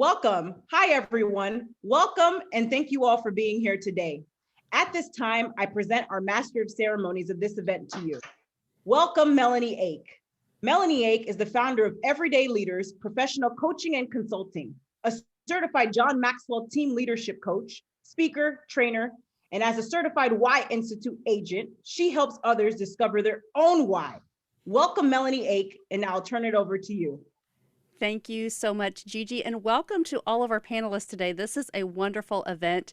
Welcome. Hi, everyone. Welcome, and thank you all for being here today. At this time, I present our Master of Ceremonies of this event to you. Welcome, Melanie Ake. Melanie Ake is the founder of Everyday Leaders, Professional Coaching and Consulting, a certified John Maxwell team leadership coach, speaker, trainer, and as a certified Why Institute agent, she helps others discover their own why. Welcome, Melanie Ake, and now I'll turn it over to you. Thank you so much, Gigi, and welcome to all of our panelists today. This is a wonderful event,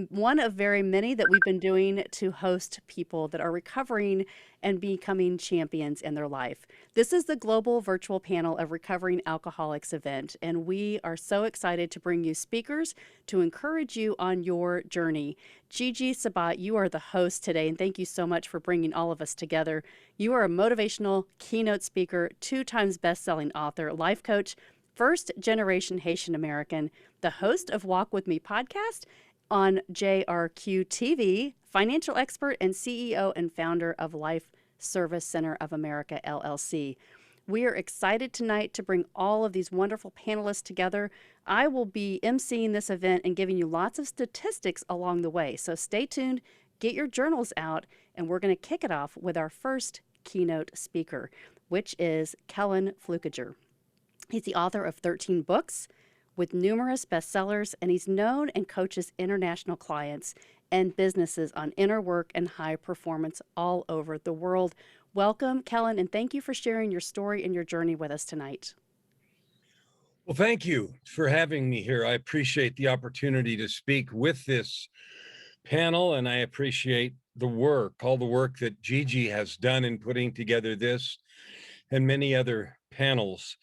one of very many that we've been doing to host people that are recovering and becoming champions in their life. This is the Global Virtual Panel of Recovering Alcoholics event, and we are so excited to bring you speakers to encourage you on your journey. Gigi Sabat, you are the host today, and thank you so much for bringing all of us together. You are a motivational keynote speaker, 2 times best-selling author, life coach, first-generation Haitian American, the host of Walk With Me podcast on JRQ TV, financial expert and CEO and founder of Life Service Center of America, LLC. We are excited tonight to bring all of these wonderful panelists together. I will be emceeing this event and giving you lots of statistics along the way. So stay tuned, get your journals out, and we're going to kick it off with our first keynote speaker, which is Kellen Flukiger. He's the author of 13 books with numerous bestsellers, and he's known and coaches international clients and businesses on inner work and high performance all over the world. Welcome, Kellen, and thank you for sharing your story and your journey with us tonight. Well, thank you for having me here. I appreciate the opportunity to speak with this panel, and I appreciate the work, all the work that Gigi has done in putting together this and many other panels,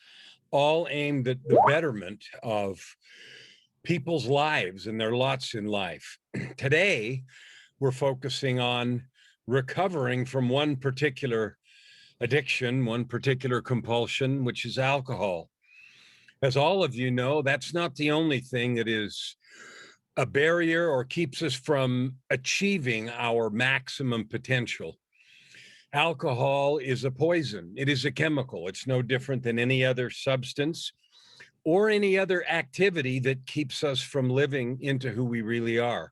all aimed at the betterment of people's lives and their lots in life. Today, we're focusing on recovering from one particular addiction, one particular compulsion, which is alcohol. As all of you know, that's not the only thing that is a barrier or keeps us from achieving our maximum potential. Alcohol is a poison. It is a chemical. It's no different than any other substance or any other activity that keeps us from living into who we really are.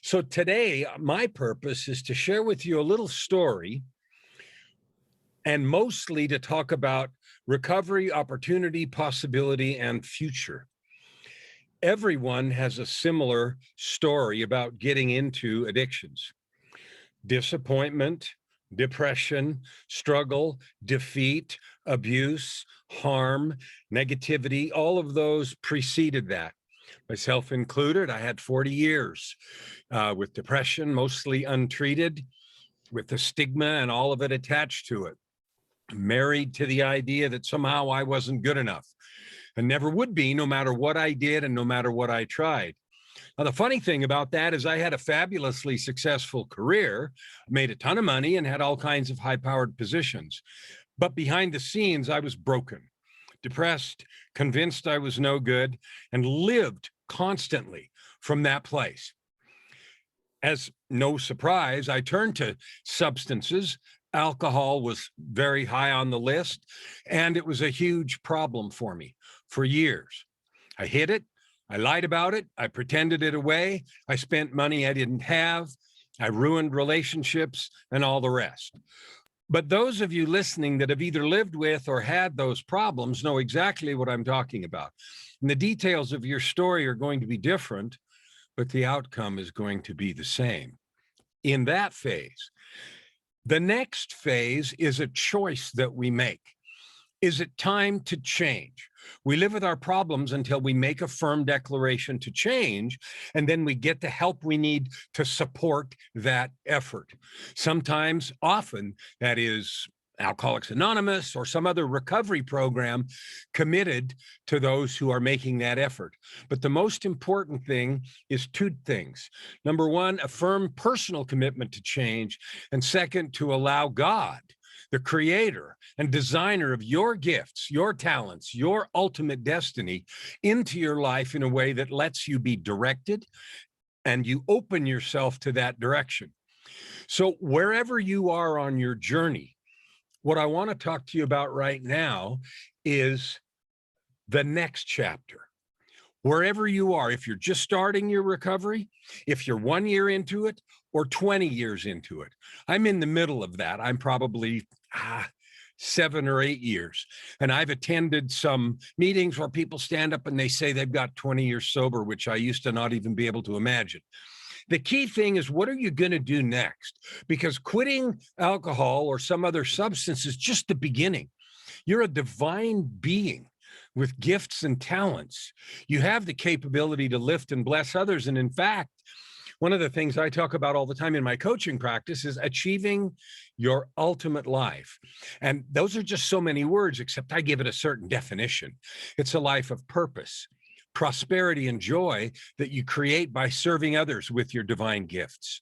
So today, my purpose is to share with you a little story, and mostly to talk about recovery, opportunity, possibility, and future. Everyone has a similar story about getting into addictions. Disappointment, depression, struggle, defeat, abuse, harm, negativity, all of those preceded that. Myself included, I had 40 years with depression, mostly untreated, with the stigma and all of it attached to it. Married to the idea that somehow I wasn't good enough and never would be, no matter what I did and no matter what I tried. Now, the funny thing about that is I had a fabulously successful career, made a ton of money, and had all kinds of high-powered positions. But behind the scenes, I was broken, depressed, convinced I was no good, and lived constantly from that place. As no surprise, I turned to substances. Alcohol was very high on the list, and it was a huge problem for me for years. I hid it. I lied about it. I pretended it away. I spent money I didn't have. I ruined relationships and all the rest. But those of you listening that have either lived with or had those problems know exactly what I'm talking about. And the details of your story are going to be different, but the outcome is going to be the same. In that phase, the next phase is a choice that we make. Is it time to change? We live with our problems until we make a firm declaration to change, and then we get the help we need to support that effort. Sometimes, often, that is Alcoholics Anonymous or some other recovery program committed to those who are making that effort. But the most important thing is 2 things. Number 1, a firm personal commitment to change. And second, to allow God, the creator and designer of your gifts, your talents, your ultimate destiny into your life in a way that lets you be directed and you open yourself to that direction. So wherever you are on your journey, what I want to talk to you about right now is the next chapter. Wherever you are, if you're just starting your recovery, if you're 1 year into it or 20 years into it. I'm in the middle of that. I'm probably 7 or 8 years. And I've attended some meetings where people stand up and they say they've got 20 years sober, which I used to not even be able to imagine. The key thing is, what are you going to do next? Because quitting alcohol or some other substance is just the beginning. You're a divine being with gifts and talents. You have the capability to lift and bless others. And in fact, one of the things I talk about all the time in my coaching practice is achieving your ultimate life. And those are just so many words, except I give it a certain definition. It's a life of purpose, prosperity, and joy that you create by serving others with your divine gifts.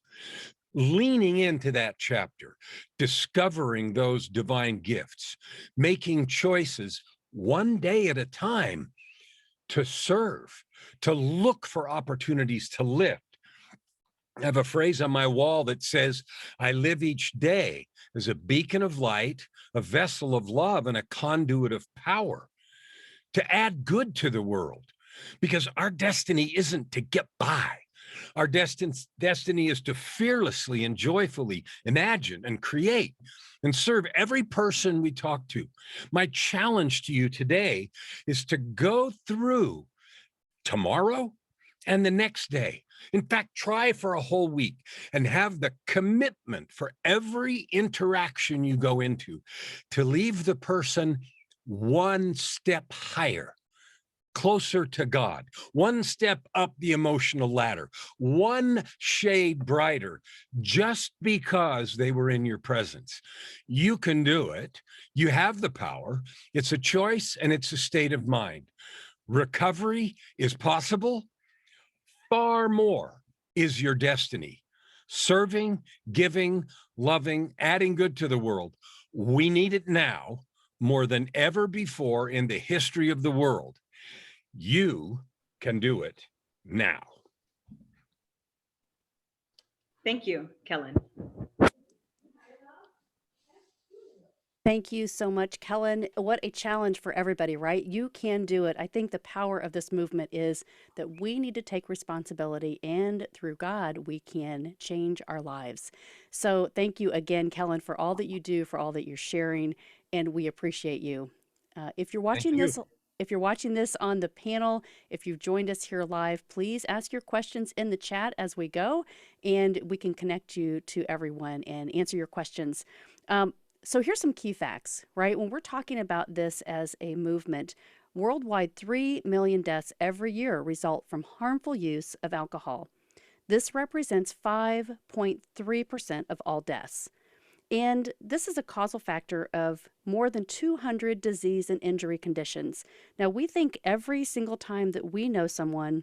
Leaning into that chapter, discovering those divine gifts, making choices one day at a time to serve, to look for opportunities to lift. I have a phrase on my wall that says, I live each day as a beacon of light, a vessel of love, and a conduit of power to add good to the world. Because our destiny isn't to get by. Our destiny is to fearlessly and joyfully imagine and create and serve every person we talk to. My challenge to you today is to go through tomorrow and the next day. In fact, try for a whole week and have the commitment for every interaction you go into to leave the person one step higher, closer to God, one step up the emotional ladder, one shade brighter, just because they were in your presence. You can do it. You have the power. It's a choice and it's a state of mind. Recovery is possible. Far more is your destiny. Serving, giving, loving, adding good to the world. We need it now more than ever before in the history of the world. You can do it now. Thank you, Kellen. Thank you so much, Kellen. What a challenge for everybody, right? You can do it. I think the power of this movement is that we need to take responsibility, and through God, we can change our lives. So thank you again, Kellen, for all that you do, for all that you're sharing, and we appreciate you. If you're watching this, if you're watching this on the panel, if you've joined us here live, please ask your questions in the chat as we go, and we can connect you to everyone and answer your questions. So here's some key facts, right? When we're talking about this as a movement, worldwide 3 million deaths every year result from harmful use of alcohol. This represents 5.3% of all deaths. And this is a causal factor of more than 200 disease and injury conditions. Now, we think every single time that we know someone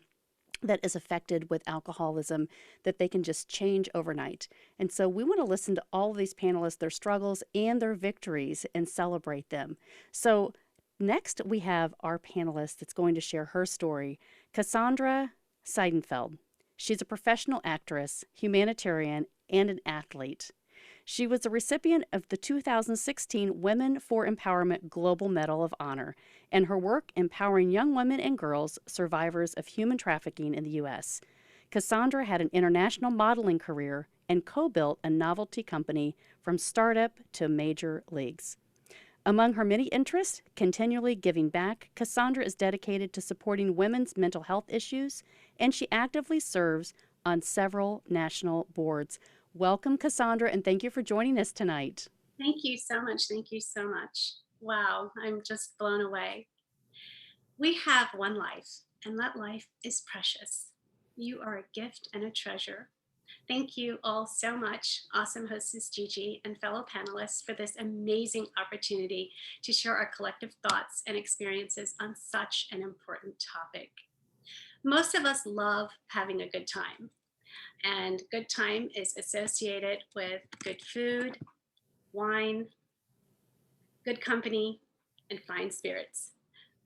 that is affected with alcoholism, that they can just change overnight. And so we want to listen to all of these panelists, their struggles and their victories, and celebrate them. So next we have our panelist that's going to share her story, Cassandra Seidenfeld. She's a professional actress, humanitarian, and an athlete. She was a recipient of the 2016 Women for Empowerment Global Medal of Honor, and her work empowering young women and girls survivors of human trafficking in the U.S. Cassandra had an international modeling career and co-built a novelty company from startup to major leagues. Among her many interests, continually giving back, Cassandra is dedicated to supporting women's mental health issues, and she actively serves on several national boards. Welcome, Cassandra, and thank you for joining us tonight. Thank you so much. Thank you so much. Wow, I'm just blown away. We have one life, and that life is precious. You are a gift and a treasure. Thank you all so much, awesome hostess Gigi and fellow panelists, for this amazing opportunity to share our collective thoughts and experiences on such an important topic. Most of us love having a good time. And good time is associated with good food, wine, good company, and fine spirits.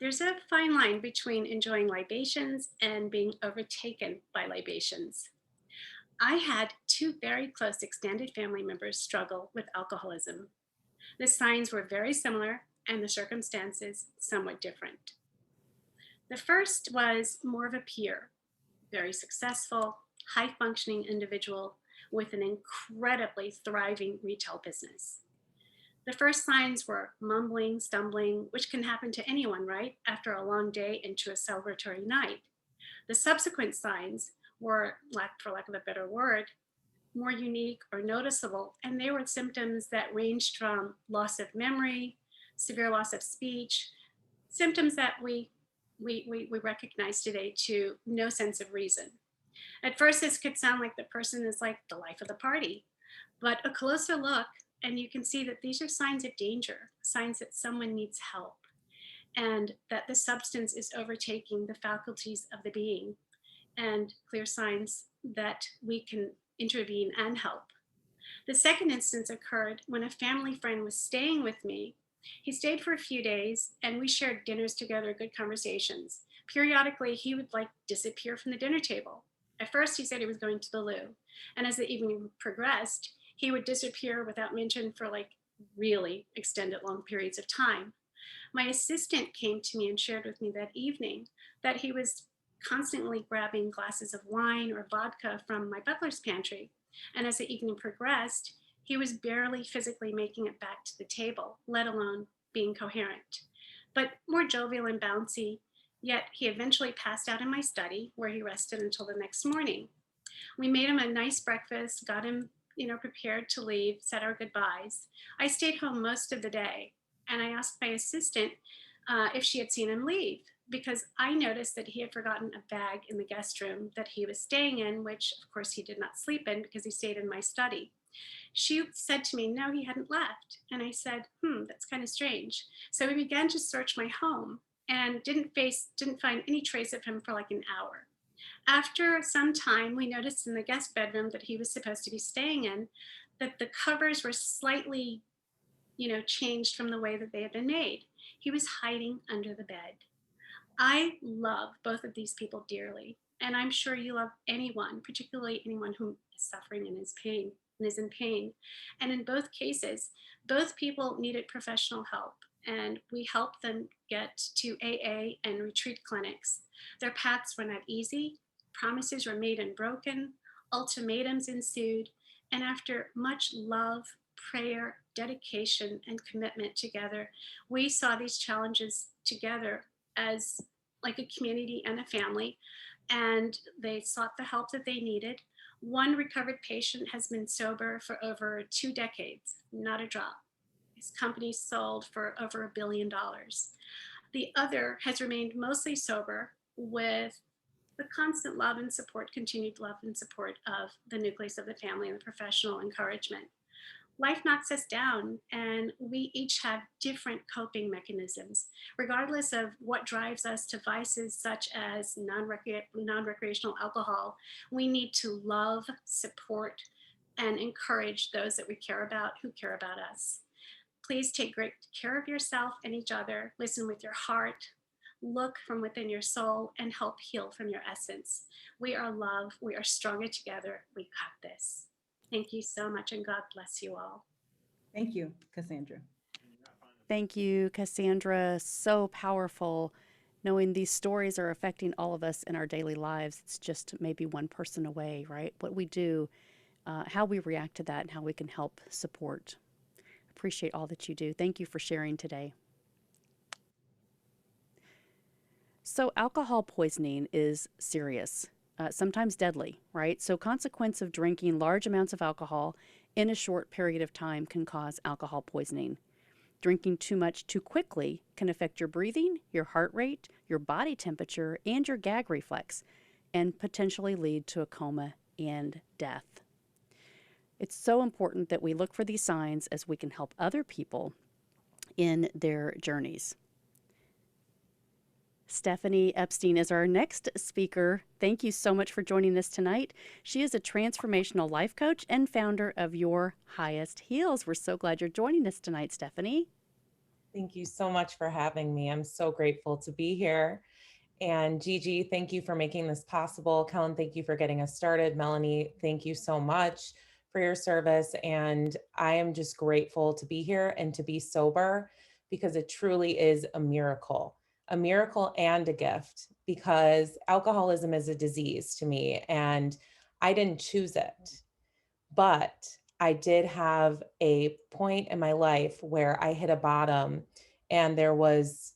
There's a fine line between enjoying libations and being overtaken by libations. I had 2 very close extended family members struggle with alcoholism. The signs were very similar and the circumstances somewhat different. The first was more of a peer, very successful, high functioning individual with an incredibly thriving retail business. The first signs were mumbling, stumbling, which can happen to anyone, right? After a long day into a celebratory night. The subsequent signs were, for lack of a better word, more unique or noticeable, and they were symptoms that ranged from loss of memory, severe loss of speech, symptoms that we recognize today to no sense of reason. At first, this could sound like the person is like the life of the party, but a closer look, and you can see that these are signs of danger, signs that someone needs help, and that the substance is overtaking the faculties of the being, and clear signs that we can intervene and help. The second instance occurred when a family friend was staying with me. He stayed for a few days and we shared dinners together, good conversations. Periodically, he would like disappear from the dinner table. At first, he said he was going to the loo. And as the evening progressed, he would disappear without mention for like really extended long periods of time. My assistant came to me and shared with me that evening that he was constantly grabbing glasses of wine or vodka from my butler's pantry. And as the evening progressed, he was barely physically making it back to the table, let alone being coherent, but more jovial and bouncy. Yet he eventually passed out in my study where he rested until the next morning. We made him a nice breakfast, got him, prepared to leave, said our goodbyes. I stayed home most of the day and I asked my assistant if she had seen him leave because I noticed that he had forgotten a bag in the guest room that he was staying in, which of course he did not sleep in because he stayed in my study. She said to me, no, he hadn't left. And I said, that's kind of strange. So we began to search my home and didn't find any trace of him for like an hour. After some time, we noticed in the guest bedroom that he was supposed to be staying in that the covers were slightly, changed from the way that they had been made. He was hiding under the bed. I love both of these people dearly, and I'm sure you love anyone, particularly anyone who is suffering and is in pain. And in both cases, both people needed professional help, and we helped them get to AA and retreat clinics. Their paths were not easy, promises were made and broken, ultimatums ensued, and after much love, prayer, dedication, and commitment together, we saw these challenges together as like a community and a family, and they sought the help that they needed. One recovered patient has been sober for over 2 decades, not a drop. His company sold for over $1 billion. The other has remained mostly sober with the constant love and support, continued love and support of the nucleus of the family and the professional encouragement. Life knocks us down, and we each have different coping mechanisms. Regardless of what drives us to vices such as non-recreational alcohol, we need to love, support, and encourage those that we care about who care about us. Please take great care of yourself and each other. Listen with your heart, look from within your soul, and help heal from your essence. We are love. We are stronger together. We got this. Thank you so much, and God bless you all. Thank you, Cassandra. Thank you, Cassandra. So powerful knowing these stories are affecting all of us in our daily lives. It's just maybe one person away, right? What we do, how we react to that, and how we can help support. Appreciate all that you do. Thank you for sharing today. So alcohol poisoning is serious. Sometimes deadly, right? So consequence of drinking large amounts of alcohol in a short period of time can cause alcohol poisoning. Drinking too much too quickly can affect your breathing, your heart rate, your body temperature, and your gag reflex, and potentially lead to a coma and death. It's so important that we look for these signs as we can help other people in their journeys. Stephanie Epstein is our next speaker. Thank you so much for joining us tonight. She is a transformational life coach and founder of Your Highest Heels. We're so glad you're joining us tonight, Stephanie. Thank you so much for having me. I'm so grateful to be here. And Gigi, thank you for making this possible. Kellen, thank you for getting us started. Melanie, thank you so much for your service. And I am just grateful to be here and to be sober because it truly is a miracle. a miracle and a gift, because alcoholism is a disease to me and I didn't choose it. But I did have a point in my life where I hit a bottom, and there was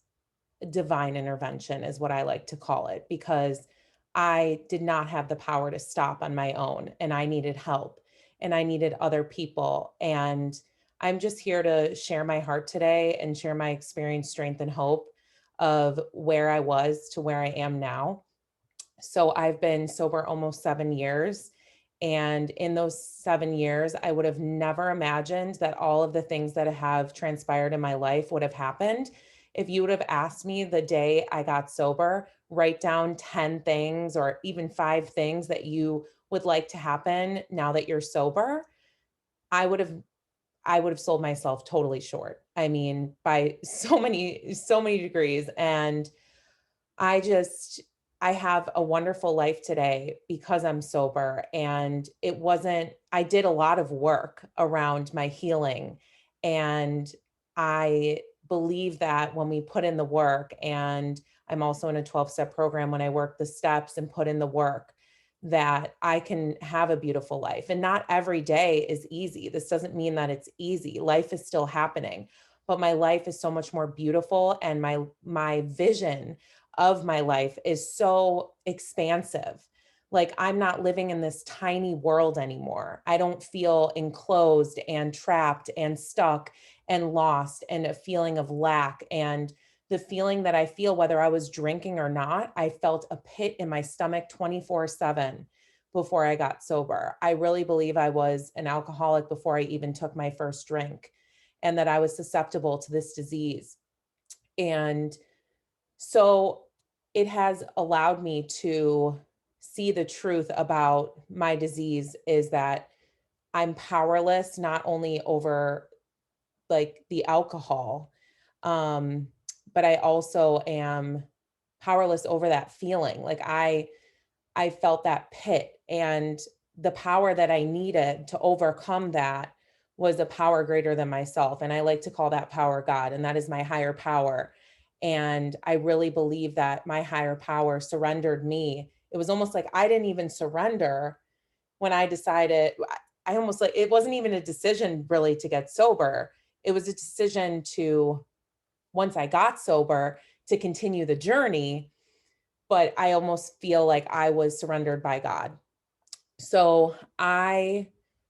divine intervention, is what I like to call it, because I did not have the power to stop on my own, and I needed help and I needed other people. And I'm just here to share my heart today and share my experience, strength, and hope of where I was to where I am now. So I've been sober almost 7 years. And in those 7 years, I would have never imagined that all of the things that have transpired in my life would have happened. If you would have asked me the day I got sober, write down 10 things or even 5 things that you would like to happen now that you're sober, I would have I would have sold myself totally short. I mean, by so many degrees. And I just, I have a wonderful life today because I'm sober. And it wasn't, I did a lot of work around my healing. And I believe that when we put in the work, and I'm also in a 12-step program, when I work the steps and put in the work, that I can have a beautiful life. And not every day is easy. This doesn't mean that it's easy. Life is still happening, but my life is so much more beautiful. And my vision of my life is so expansive. Like, I'm not living in this tiny world anymore. I don't feel enclosed and trapped and stuck and lost, and a feeling of lack. And the feeling that I feel, whether I was drinking or not, I felt a pit in my stomach 24/7 before I got sober. I really believe I was an alcoholic before I even took my first drink, and that I was susceptible to this disease. And so it has allowed me to see the truth about my disease, is that I'm powerless not only over like the alcohol, um, but I also am powerless over that feeling. Like, I felt that pit, and the power that I needed to overcome that was a power greater than myself. And I like to call that power God, and that is my higher power. And I really believe that my higher power surrendered me. It was almost like I didn't even surrender when I decided. I almost, like, it wasn't even a decision really to get sober. It was a decision to, once I got sober, to continue the journey. But I almost feel like I was surrendered by God. So I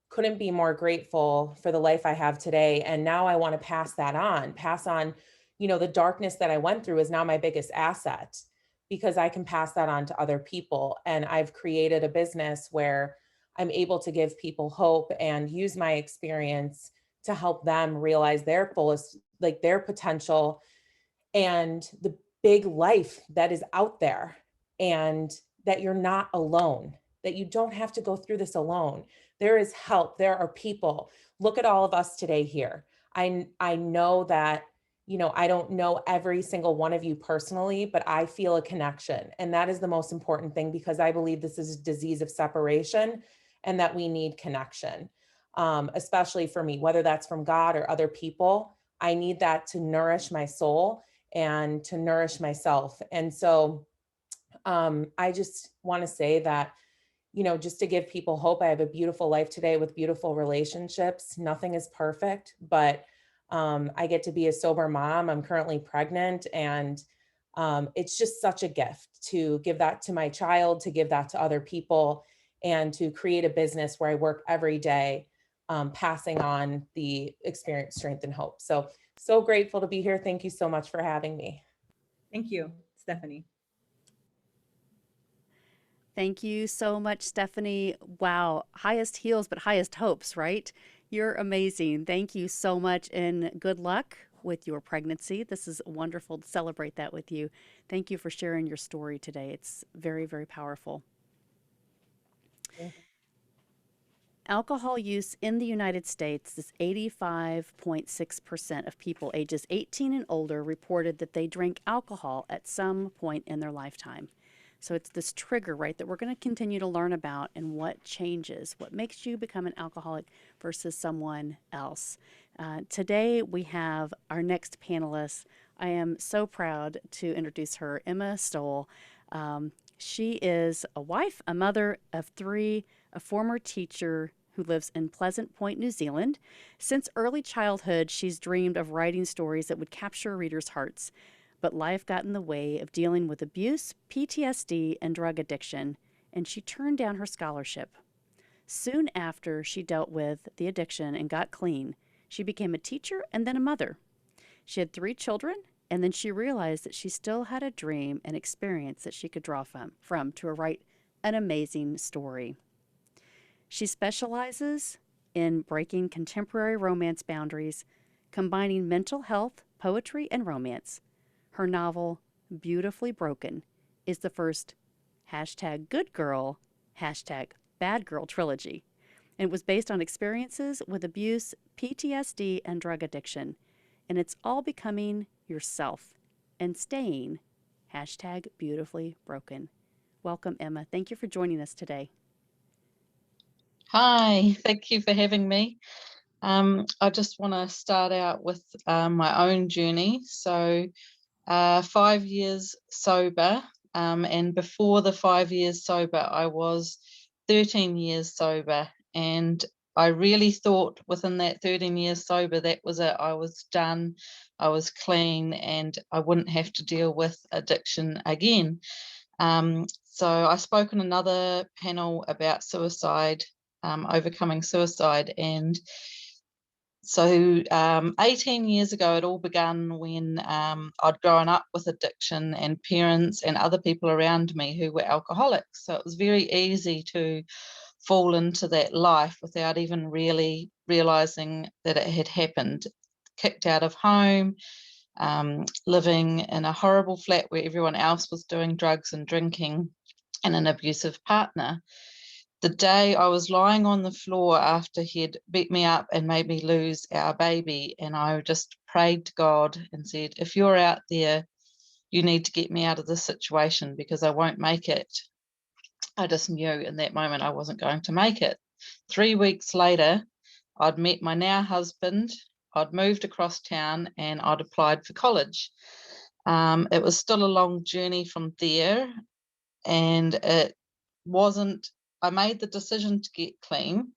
couldn't be more grateful for the life I have today. And now I want to pass on, the darkness that I went through is now my biggest asset, because I can pass that on to other people. And I've created a business where I'm able to give people hope and use my experience to help them realize their fullest, like their potential, and the big life that is out there, and that you're not alone, that you don't have to go through this alone. There is help. There are people. Look at all of us today here. I know that, I don't know every single one of you personally, but I feel a connection. And that is the most important thing, because I believe this is a disease of separation, and that we need connection, especially for me, whether that's from God or other people. I need that to nourish my soul and to nourish myself. And so I just want to say that, just to give people hope, I have a beautiful life today with beautiful relationships. Nothing is perfect, but I get to be a sober mom. I'm currently pregnant, and it's just such a gift to give that to my child, to give that to other people, and to create a business where I work every day, passing on the experience, strength, and hope. So grateful to be here. Thank you so much for having me. Thank you, Stephanie. Thank you so much, Stephanie. Wow, highest heels, but highest hopes, right? You're amazing. Thank you so much, and good luck with your pregnancy. This is wonderful to celebrate that with you. Thank you for sharing your story today. It's very, very powerful. Alcohol use in the United States is 85.6% of people ages 18 and older reported that they drank alcohol at some point in their lifetime. So it's this trigger, right, that we're going to continue to learn about, and what changes, what makes you become an alcoholic versus someone else. Today we have our next panelist. I am so proud to introduce her, Emma Stowell. She is a wife, a mother of 3, a former teacher who lives in Pleasant Point, New Zealand. Since early childhood, she's dreamed of writing stories that would capture readers' hearts. But life got in the way of dealing with abuse, PTSD, and drug addiction, and she turned down her scholarship. Soon after she dealt with the addiction and got clean, she became a teacher and then a mother. She had 3 children, and then she realized that she still had a dream and experience that she could draw from to write an amazing story. She specializes in breaking contemporary romance boundaries, combining mental health, poetry, and romance. Her novel, Beautifully Broken, is the first #goodgirl, #badgirl trilogy. And it was based on experiences with abuse, PTSD, and drug addiction. And it's all becoming yourself and staying #beautifully broken. Welcome, Emma. Thank you for joining us today. Hi, thank you for having me. I just want to start out with my own journey. So 5 years sober, and before the 5 years sober, I was 13 years sober, and I really thought within that 13 years sober, that was it. I was done, I was clean, and I wouldn't have to deal with addiction again. So I spoke on another panel about suicide, overcoming suicide, and so 18 years ago, it all began when I'd grown up with addiction and parents and other people around me who were alcoholics. So it was very easy to fall into that life without even really realizing that it had happened. Kicked out of home, living in a horrible flat where everyone else was doing drugs and drinking, and an abusive partner. The day I was lying on the floor after he'd beat me up and made me lose our baby, and I just prayed to God and said, if you're out there, you need to get me out of this situation because I won't make it. I just knew in that moment I wasn't going to make it. 3 weeks later, I'd met my now husband, I'd moved across town, and I'd applied for college. It was still a long journey from there, and it wasn't, I made the decision to get clean,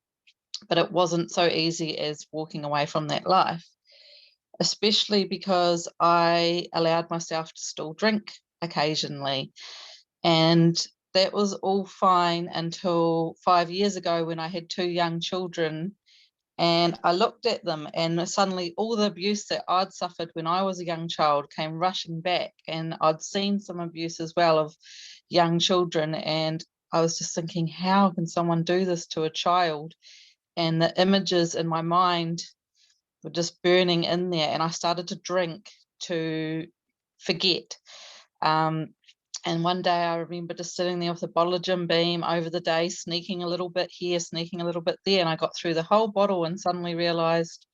but it wasn't so easy as walking away from that life, especially because I allowed myself to still drink occasionally. And that was all fine until 5 years ago when I had 2 young children, and I looked at them, and suddenly all the abuse that I'd suffered when I was a young child came rushing back, and I'd seen some abuse as well of young children, and I was just thinking, how can someone do this to a child? And the images in my mind were just burning in there, and I started to drink to forget. And one day I remember just sitting there with a bottle of Jim Beam over the day, sneaking a little bit here, sneaking a little bit there, and I got through the whole bottle and suddenly realised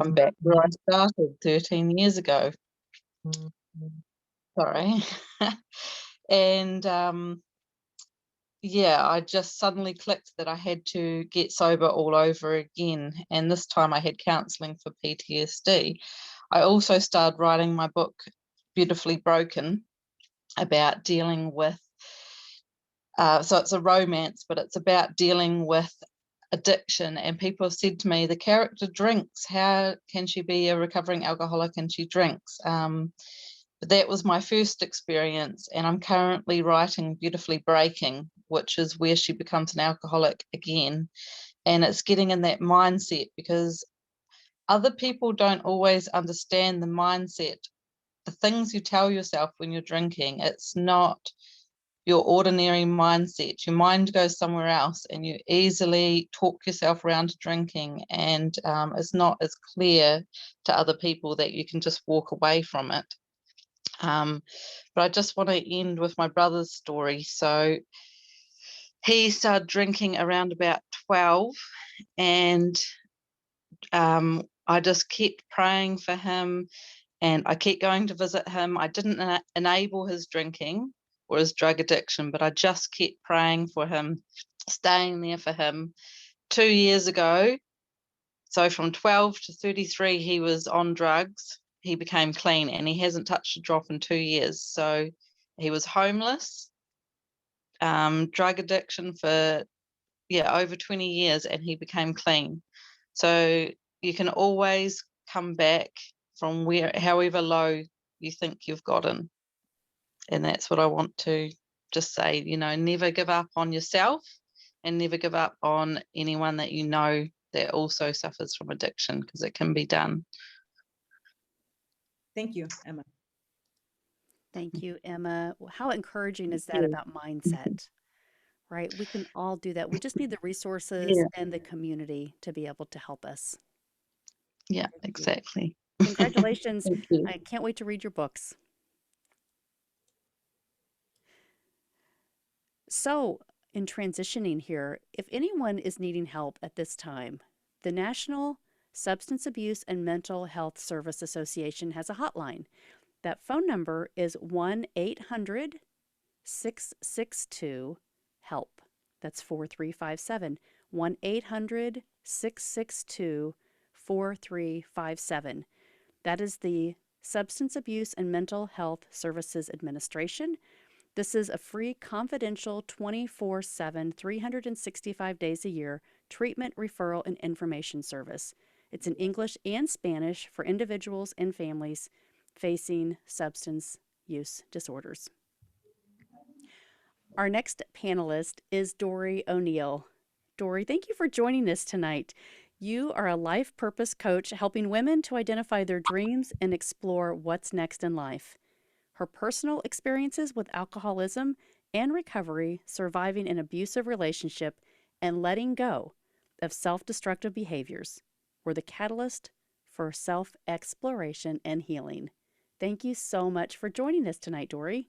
I'm back where I started 13 years ago. Sorry. And yeah, I just suddenly clicked that I had to get sober all over again, and this time I had counselling for PTSD. I also started writing my book, Beautifully Broken, about dealing with, so it's a romance, but it's about dealing with addiction. And people have said to me, the character drinks, how can she be a recovering alcoholic and she drinks? But that was my first experience, and I'm currently writing Beautifully Breaking, which is where she becomes an alcoholic again. And it's getting in that mindset, because other people don't always understand the mindset, the things you tell yourself when you're drinking. It's not your ordinary mindset. Your mind goes somewhere else, and you easily talk yourself around to drinking, and it's not as clear to other people that you can just walk away from it. But I just want to end with my brother's story. So he started drinking around about 12, and I just kept praying for him, and I kept going to visit him. I didn't enable his drinking or his drug addiction, but I just kept praying for him, staying there for him. 2 years ago, so from 12 to 33, he was on drugs. he became clean, and he hasn't touched a drop in 2 years. So he was homeless, drug addiction for over 20 years, and he became clean. So you can always come back from however low you think you've gotten. And that's what I want to just say, never give up on yourself, and never give up on anyone that you know that also suffers from addiction, because it can be done. Thank you, Emma. Thank you, Emma. How encouraging is that about mindset, right? We can all do that. We just need the resources and the community to be able to help us. Yeah, exactly. Congratulations. Thank you. I can't wait to read your books. So, in transitioning here, if anyone is needing help at this time, the National Substance Abuse and Mental Health Service Association has a hotline. That phone number is 1-800-662-HELP. That's 4357. 1-800-662-4357. That is the Substance Abuse and Mental Health Services Administration. This is a free, confidential, 24/7, 365 days a year treatment, referral, and information service. It's in English and Spanish for individuals and families facing substance use disorders. Our next panelist is Doree O'Neal. Doree, thank you for joining us tonight. You are a life purpose coach helping women to identify their dreams and explore what's next in life. Her personal experiences with alcoholism and recovery, surviving an abusive relationship, and letting go of self-destructive behaviors were the catalyst for self-exploration and healing. Thank you so much for joining us tonight, Doree.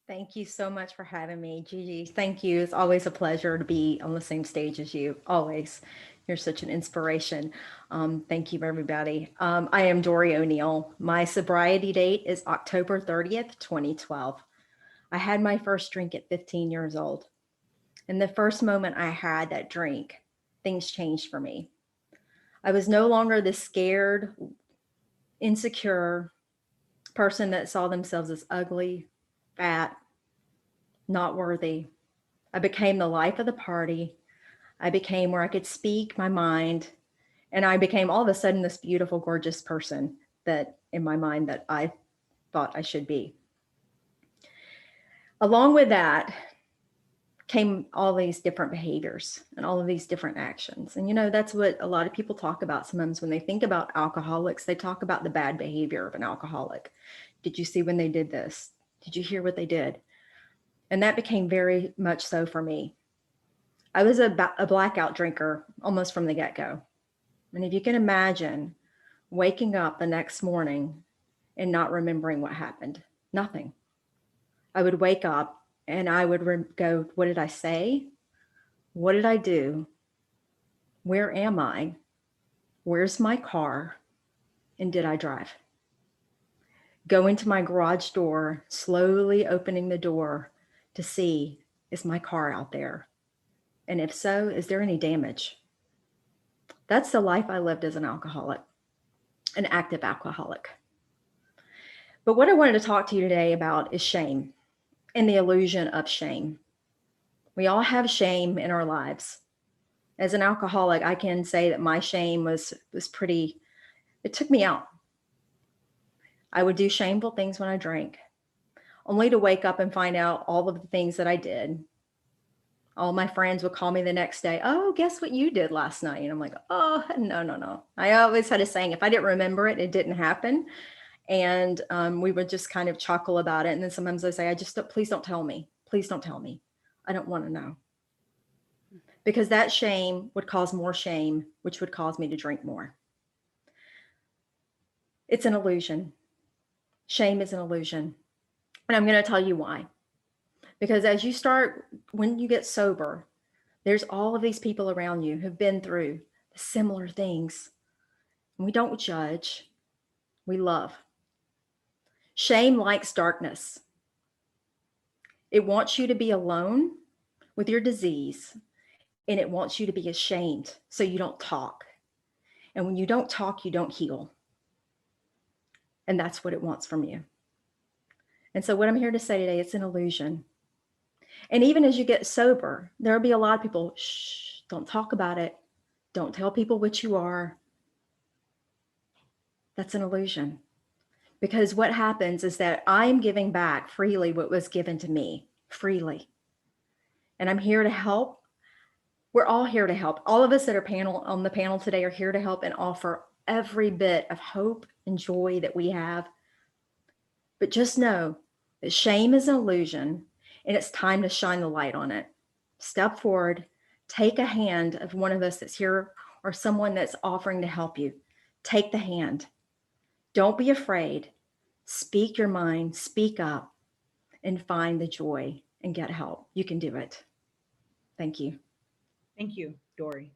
Thank you so much for having me, Gigi. Thank you. It's always a pleasure to be on the same stage as you. Always. You're such an inspiration. Thank you, everybody. I am Doree O'Neal. My sobriety date is October 30th, 2012. I had my first drink at 15 years old. And the first moment I had that drink, things changed for me. I was no longer the scared, insecure person that saw themselves as ugly, fat, not worthy. I became the life of the party. I became where I could speak my mind. And I became all of a sudden this beautiful, gorgeous person that in my mind that I thought I should be. Along with that came all these different behaviors and all of these different actions. And that's what a lot of people talk about sometimes when they think about alcoholics. They talk about the bad behavior of an alcoholic. Did you see when they did this? Did you hear what they did? And that became very much so for me. I was a blackout drinker almost from the get-go. And if you can imagine waking up the next morning and not remembering what happened, nothing. I would wake up and I would go, what did I say? What did I do? Where am I? Where's my car? And did I drive? Go into my garage door, slowly opening the door to see, is my car out there? And if so, is there any damage? That's the life I lived as an alcoholic, an active alcoholic. But what I wanted to talk to you today about is shame and the illusion of shame. We all have shame in our lives. As an alcoholic, I can say that my shame was pretty, it took me out. I would do shameful things when I drank, only to wake up and find out all of the things that I did. All my friends would call me the next day. Oh, guess what you did last night? And I'm like, oh, no. I always had a saying, if I didn't remember it, it didn't happen. And we would just kind of chuckle about it. And then sometimes I say, please don't tell me. Please don't tell me. I don't want to know. Because that shame would cause more shame, which would cause me to drink more. It's an illusion. Shame is an illusion. And I'm going to tell you why. Because when you get sober, there's all of these people around you who've been through similar things. And we don't judge, we love. Shame likes darkness. It wants you to be alone with your disease, and it wants you to be ashamed so you don't talk. And when you don't talk, you don't heal. And that's what it wants from you. And so what I'm here to say today, it's an illusion. And even as you get sober, there'll be a lot of people, shh, don't talk about it. Don't tell people what you are. That's an illusion. Because what happens is that I'm giving back freely what was given to me, freely. And I'm here to help. We're all here to help. All of us that are on the panel today are here to help and offer every bit of hope and joy that we have. But just know that shame is an illusion, and it's time to shine the light on it. Step forward, take a hand of one of us that's here or someone that's offering to help you. Take the hand. Don't be afraid. Speak your mind, speak up, and find the joy and get help. You can do it. Thank you. Thank you, Doree.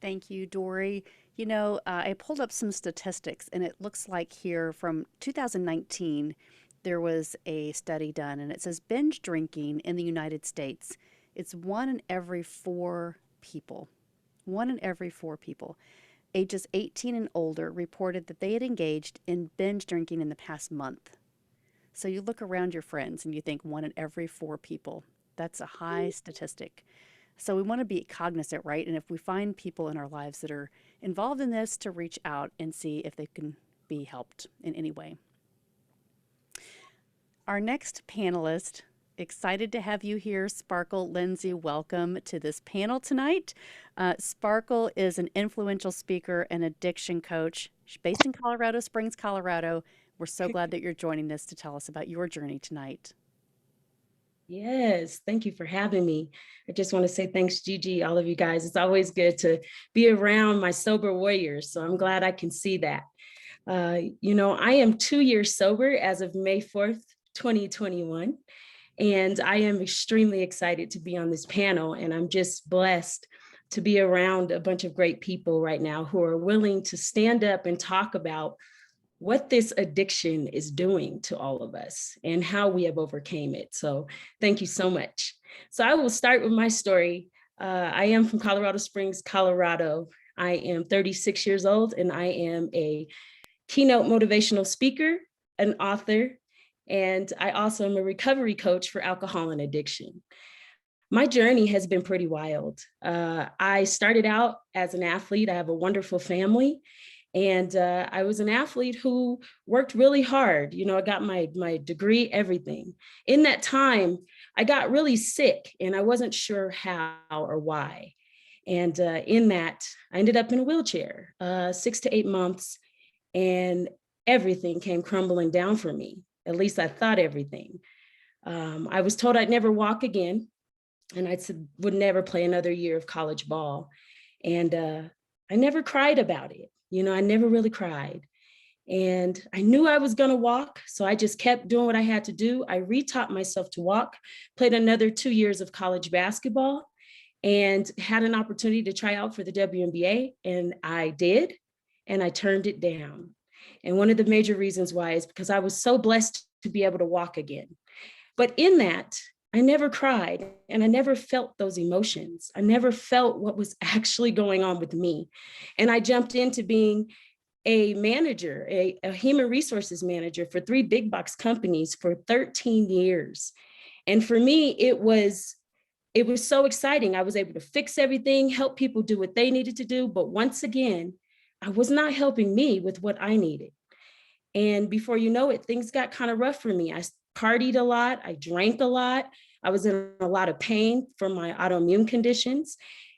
Thank you, Doree. You know, I pulled up some statistics, and it looks like here from 2019, there was a study done, and it says binge drinking in the United States, it's 1 in every 4 people. 1 in every 4 people. Ages 18 and older reported that they had engaged in binge drinking in the past month. So you look around your friends and you think 1 in every 4 people. That's a high statistic. So we want to be cognizant, right? And if we find people in our lives that are involved in this, to reach out and see if they can be helped in any way. Our next panelist, excited to have you here, Sparkle Lindsay. Welcome to this panel tonight. Sparkle is an influential speaker and addiction coach. She's based in Colorado Springs, Colorado. We're so glad that you're joining us to tell us about your journey tonight. Yes, thank you for having me. I just want to say thanks, Gigi, all of you guys. It's always good to be around my sober warriors, so I'm glad I can see that. You know, I am 2 years sober as of May 4th, 2021, and I am extremely excited to be on this panel, and I'm just blessed to be around a bunch of great people right now who are willing to stand up and talk about what this addiction is doing to all of us and how we have overcame it. So thank you so much. So I will start with my story. I am from Colorado Springs, Colorado. I am 36 years old, and I am a keynote motivational speaker, an author, and I also am a recovery coach for alcohol and addiction. My journey has been pretty wild. I started out as an athlete. I have a wonderful family. And I was an athlete who worked really hard. You know, I got my degree, everything. In that time, I got really sick and I wasn't sure how or why. And in that, I ended up in a wheelchair, 6 to 8 months, and everything came crumbling down for me. At least I thought everything. I was told I'd never walk again, and I would never play another year of college ball. And I never cried about it. You know, I never really cried. And I knew I was going to walk, so I just kept doing what I had to do. I retaught myself to walk, played another 2 years of college basketball, and had an opportunity to try out for the WNBA, and I did, and I turned it down. And one of the major reasons why is because I was so blessed to be able to walk again. But in that, I never cried, and I never felt those emotions. I never felt what was actually going on with me. And I jumped into being a manager, a human resources manager for 3 big box companies for 13 years. And for me, it was so exciting. I was able to fix everything, help people do what they needed to do. But once again, I was not helping me with what I needed. And before you know it, things got kind of rough for me. I partied a lot. I drank a lot. I was in a lot of pain from my autoimmune conditions.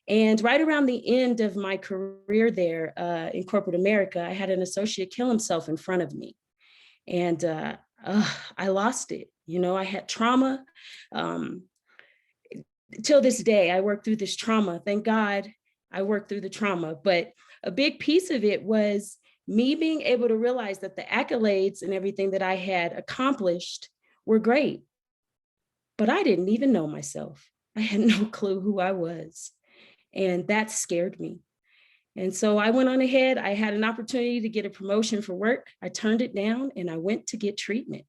And right around the end of my career there in corporate America, I had an associate kill himself in front of me. And I lost it. You know, I had trauma. Till this day, I worked through this trauma. Thank God I worked through the trauma. But a big piece of it was me being able to realize that the accolades and everything that I had accomplished were great. But I didn't even know myself. I had no clue who I was. And that scared me. And so I went on ahead. I had an opportunity to get a promotion for work. I turned it down and I went to get treatment.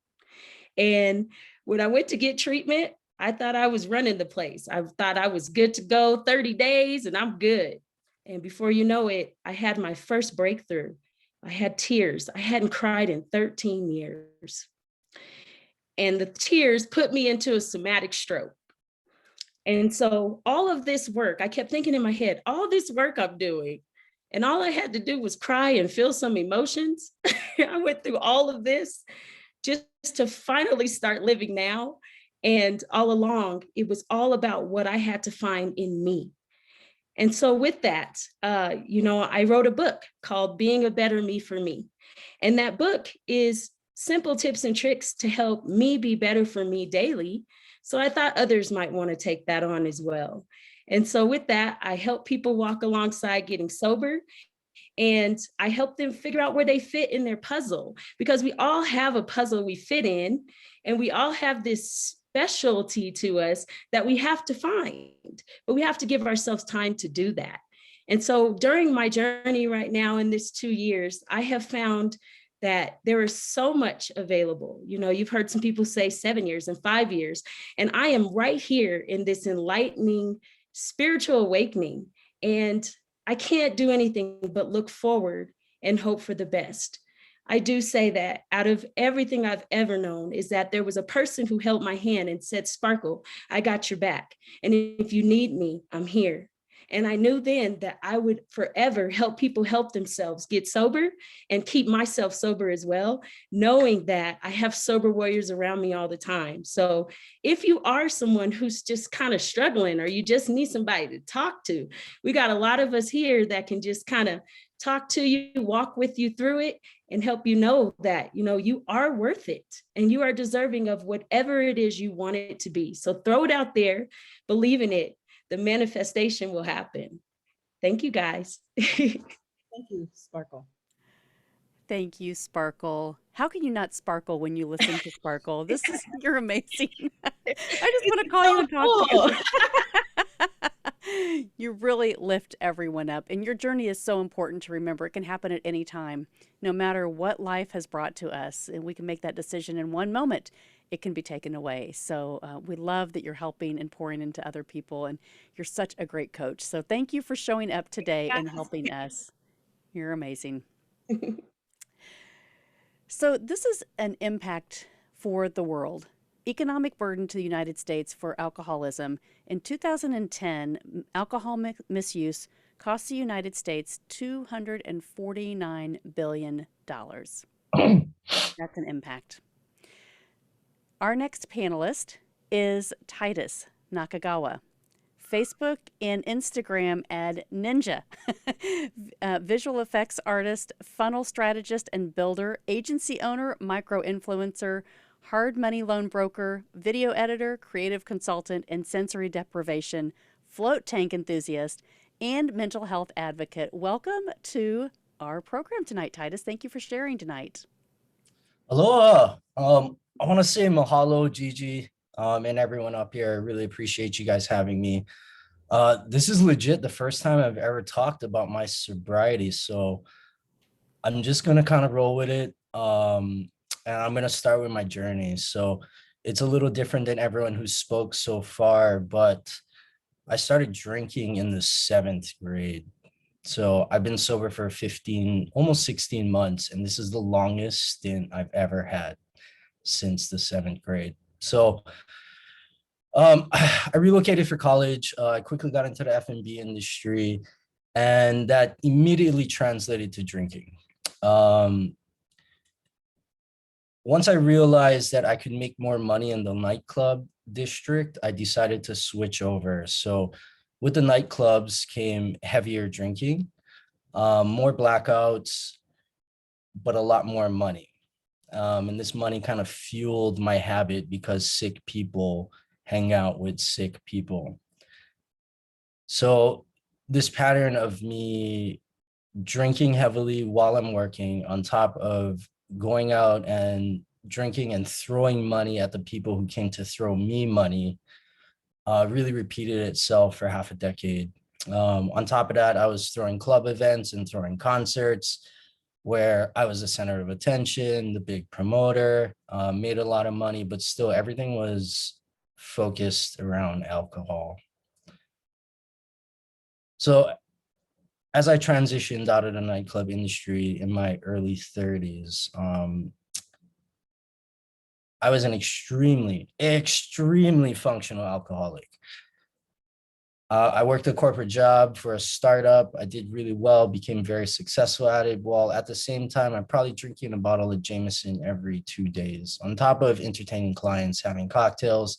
And when I went to get treatment, I thought I was running the place. I thought I was good to go, 30 days and I'm good. And before you know it, I had my first breakthrough. I had tears. I hadn't cried in 13 years. And the tears put me into a somatic stroke. And so all of this work, I kept thinking in my head, all this work I'm doing, and all I had to do was cry and feel some emotions. I went through all of this just to finally start living now. And all along, it was all about what I had to find in me. And so with that, I wrote a book called Being a Better Me for Me. And that book is simple tips and tricks to help me be better for me daily. So I thought others might want to take that on as well. And so with that, I help people walk alongside getting sober, and I help them figure out where they fit in their puzzle, because we all have a puzzle we fit in, and we all have this specialty to us that we have to find, but we have to give ourselves time to do that. And so during my journey right now in this 2 years, I have found that there is so much available. You've heard some people say 7 years and 5 years, and I am right here in this enlightening spiritual awakening. And I can't do anything but look forward and hope for the best. I do say that out of everything I've ever known is that there was a person who held my hand and said, Sparkle, I got your back. And if you need me, I'm here. And I knew then that I would forever help people help themselves get sober and keep myself sober as well, knowing that I have sober warriors around me all the time. So if you are someone who's just kind of struggling, or you just need somebody to talk to, we got a lot of us here that can just kind of talk to you, walk with you through it, and help you know that, you are worth it and you are deserving of whatever it is you want it to be. So throw it out there, believe in it. The manifestation will happen. Thank you, guys. Thank you, Sparkle. Thank you, Sparkle. How can you not sparkle when you listen to Sparkle? You're amazing. I just want to call you and talk to you. You really lift everyone up, and your journey is so important to remember. It can happen at any time, no matter what life has brought to us, and we can make that decision in one moment. It can be taken away. So we love that you're helping and pouring into other people, and you're such a great coach. So thank you for showing up today and helping us. You're amazing. So this is an impact for the world. Economic burden to the United States for alcoholism. In 2010, alcohol misuse cost the United States $249 billion. That's an impact. Our next panelist is Titus Nakagawa. Facebook and Instagram ad ninja, visual effects artist, funnel strategist and builder, agency owner, micro-influencer, hard money loan broker, video editor, creative consultant, and sensory deprivation, float tank enthusiast, and mental health advocate. Welcome to our program tonight, Titus. Thank you for sharing tonight. Aloha. I want to say mahalo, Gigi, and everyone up here. I really appreciate you guys having me. This is legit the first time I've ever talked about my sobriety, so I'm just going to kind of roll with it. And I'm going to start with my journey. So it's a little different than everyone who spoke so far, but I started drinking in the 7th grade. So I've been sober for 15, almost 16 months, and this is the longest stint I've ever had since the 7th grade. So I relocated for college. I quickly got into the F&B industry, and that immediately translated to drinking. Once I realized that I could make more money in the nightclub district, I decided to switch over. So with the nightclubs came heavier drinking, more blackouts, but a lot more money. And this money kind of fueled my habit because sick people hang out with sick people. So this pattern of me drinking heavily while I'm working, on top of going out and drinking and throwing money at the people who came to throw me money, really repeated itself for half a decade. On top of that, I was throwing club events and throwing concerts where I was the center of attention, the big promoter, made a lot of money, but still everything was focused around alcohol. So as I transitioned out of the nightclub industry in my early 30s, I was an extremely functional alcoholic. I worked a corporate job for a startup. I did really well, became very successful at it. While at the same time, I'm probably drinking a bottle of Jameson every 2 days, on top of entertaining clients, having cocktails.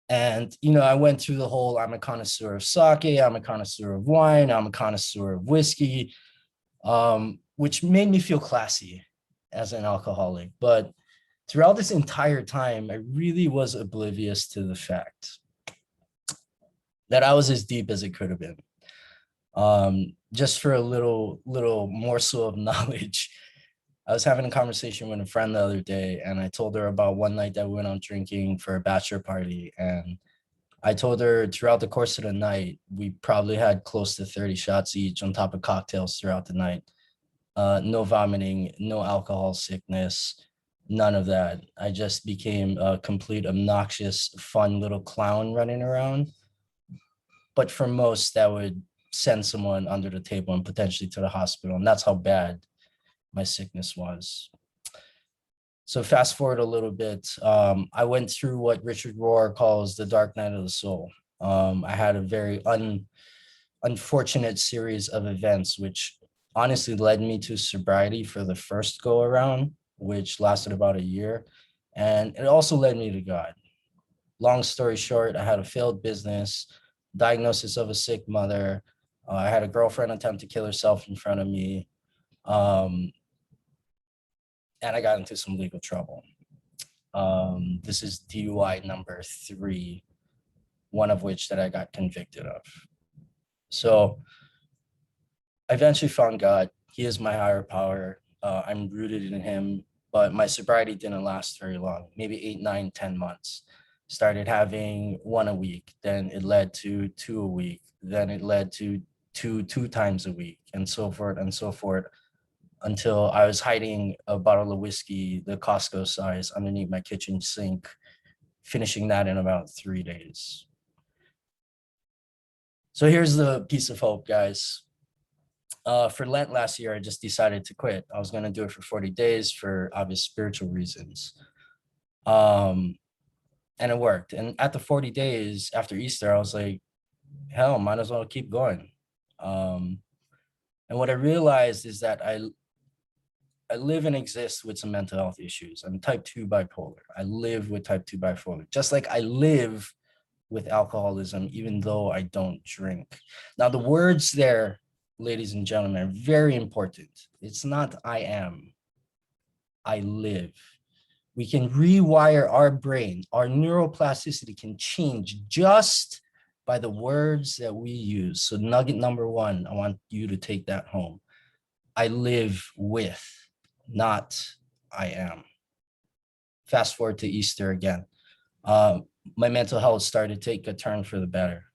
And, I went through the whole, I'm a connoisseur of sake, I'm a connoisseur of wine, I'm a connoisseur of whiskey, which made me feel classy as an alcoholic. But throughout this entire time, I really was oblivious to the fact that I was as deep as it could have been. Just for a little morsel of knowledge, I was having a conversation with a friend the other day, and I told her about one night that we went out drinking for a bachelor party. And I told her throughout the course of the night, we probably had close to 30 shots each on top of cocktails throughout the night. No vomiting, no alcohol sickness, none of that. I just became a complete obnoxious, fun little clown running around. But for most, that would send someone under the table and potentially to the hospital. And that's how bad my sickness was. So fast forward a little bit, I went through what Richard Rohr calls the dark night of the soul. I had a very unfortunate series of events, which honestly led me to sobriety for the first go around, which lasted about a year. And it also led me to God. Long story short, I had a failed business, diagnosis of a sick mother. I had a girlfriend attempt to kill herself in front of me. And I got into some legal trouble. This is DUI number 3, one of which that I got convicted of. So I eventually found God. He is my higher power. I'm rooted in him, but my sobriety didn't last very long, maybe 8, 9, 10 months. Started having 1 a week, then it led to 2 a week, then it led to two times a week, and so forth, until I was hiding a bottle of whiskey, the Costco size, underneath my kitchen sink, finishing that in about 3 days. So here's the piece of hope, guys. For Lent last year, I just decided to quit. I was going to do it for 40 days for obvious spiritual reasons. And it worked. And at the 40 days after Easter, I was like, hell, might as well keep going. And what I realized is that I live and exist with some mental health issues. I'm type 2 bipolar. I live with type 2 bipolar, just like I live with alcoholism, even though I don't drink. Now, the words there, ladies and gentlemen, are very important. It's not I am, I live. We can rewire our brain. Our neuroplasticity can change just by the words that we use. So nugget number 1, I want you to take that home. I live with, not I am. Fast forward to Easter again. My mental health started to take a turn for the better.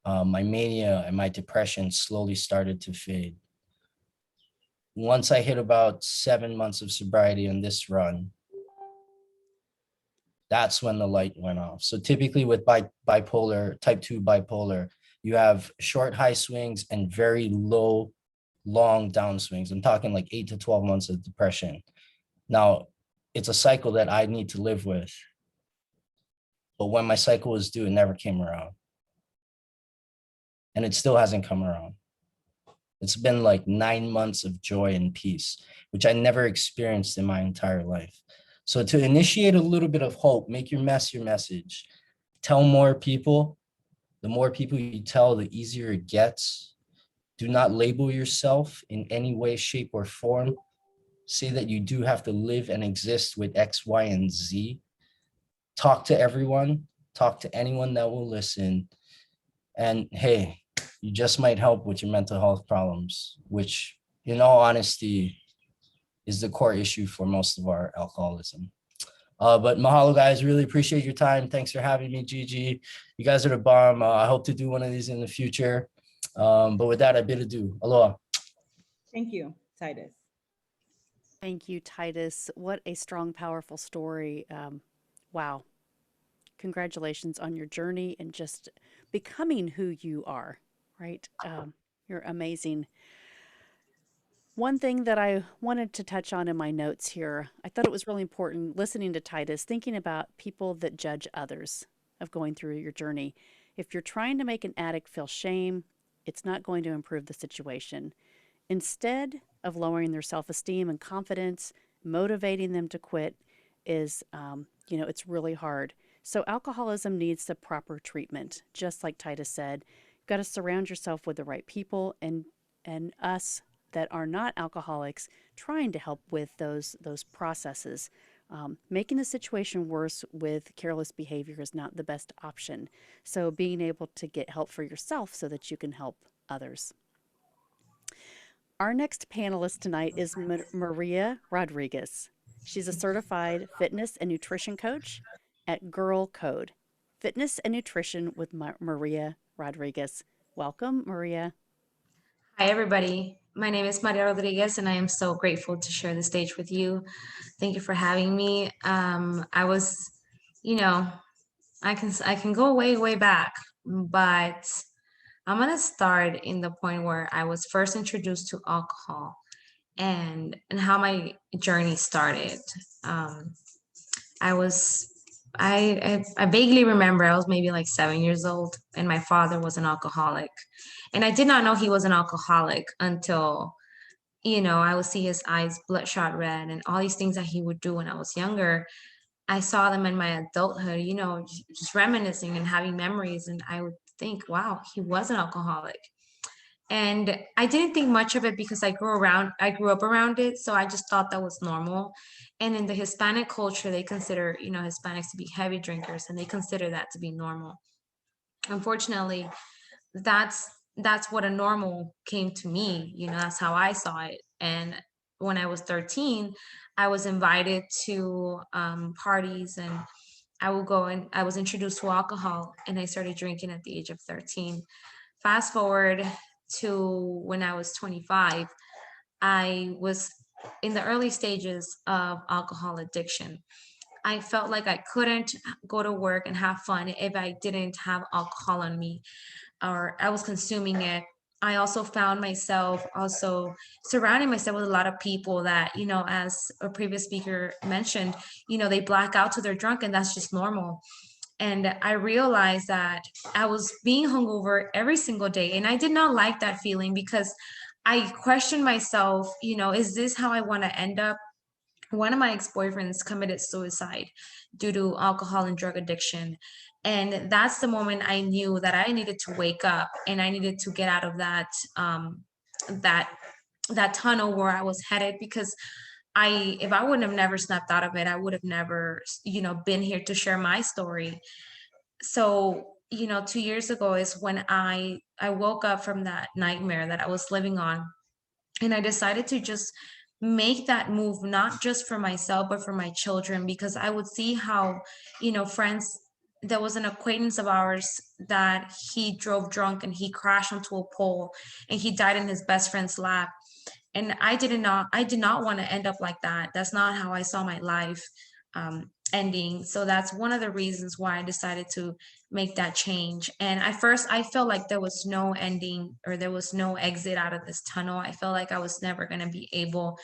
My mania and my depression slowly started to fade. Once I hit about 7 months of sobriety in this run, that's when the light went off. So typically with bipolar, type 2 bipolar, you have short high swings and very low, long down swings. I'm talking like 8 to 12 months of depression. Now, it's a cycle that I need to live with. But when my cycle was due, it never came around. And it still hasn't come around. It's been like 9 months of joy and peace, which I never experienced in my entire life. So to initiate a little bit of hope, make your mess your message. Tell more people. The more people you tell, the easier it gets. Do not label yourself in any way, shape, or form. Say that you do have to live and exist with X, Y, and Z. Talk to everyone. Talk to anyone that will listen. And hey, you just might help with your mental health problems, which in all honesty is the core issue for most of our alcoholism. But mahalo, guys. Really appreciate your time. Thanks for having me, Gigi. You guys are the bomb. I hope to do one of these in the future. But with that, I bid adieu. Aloha. Thank you, Titus. Thank you, Titus. What a strong, powerful story. Wow. Congratulations on your journey and just becoming who you are, right? You're amazing. One thing that I wanted to touch on in my notes here, I thought it was really important listening to Titus, thinking about people that judge others of going through your journey. If you're trying to make an addict feel shame, it's not going to improve the situation. Instead of lowering their self-esteem and confidence, motivating them to quit is, it's really hard. So alcoholism needs the proper treatment, just like Titus said. You've got to surround yourself with the right people, and us that are not alcoholics trying to help with those processes. Making the situation worse with careless behavior is not the best option. So being able to get help for yourself so that you can help others. Our next panelist tonight is Maria Rodriguez. She's a certified fitness and nutrition coach at Girl Code. Fitness and nutrition with Maria Rodriguez. Welcome, Maria. Hi, everybody. My name is Maria Rodriguez, and I am so grateful to share the stage with you. Thank you for having me. I was, I can go way back, but I'm gonna start in the point where I was first introduced to alcohol and how my journey started. I vaguely remember I was maybe like 7 years old, and my father was an alcoholic. And I did not know he was an alcoholic until, I would see his eyes bloodshot red and all these things that he would do when I was younger. I saw them in my adulthood, just reminiscing and having memories. And I would think, wow, he was an alcoholic. And I didn't think much of it because I grew up around it. So I just thought that was normal. And in the Hispanic culture, they consider, Hispanics to be heavy drinkers, and they consider that to be normal. Unfortunately, that's what a normal came to me. That's how I saw it. And when I was 13, I was invited to parties, and I would go, and I was introduced to alcohol, and I started drinking at the age of 13. Fast forward to when I was 25, I was in the early stages of alcohol addiction. I felt like I couldn't go to work and have fun if I didn't have alcohol on me, or I was consuming it. I also found myself also surrounding myself with a lot of people that, as a previous speaker mentioned, they black out till they're drunk, and that's just normal. And I realized that I was being hungover every single day. And I did not like that feeling because I questioned myself, is this how I want to end up? One of my ex-boyfriends committed suicide due to alcohol and drug addiction. And that's the moment I knew that I needed to wake up, and I needed to get out of that tunnel where I was headed, because if I wouldn't have never snapped out of it, I would have never, been here to share my story. So, 2 years ago is when I woke up from that nightmare that I was living on. And I decided to just make that move, not just for myself, but for my children, because I would see how, friends, there was an acquaintance of ours that he drove drunk and he crashed onto a pole and he died in his best friend's lap. And I did not want to end up like that. That's not how I saw my life ending. So that's one of the reasons why I decided to make that change. And at first I felt like there was no ending, or there was no exit out of this tunnel. I felt like I was never going to be able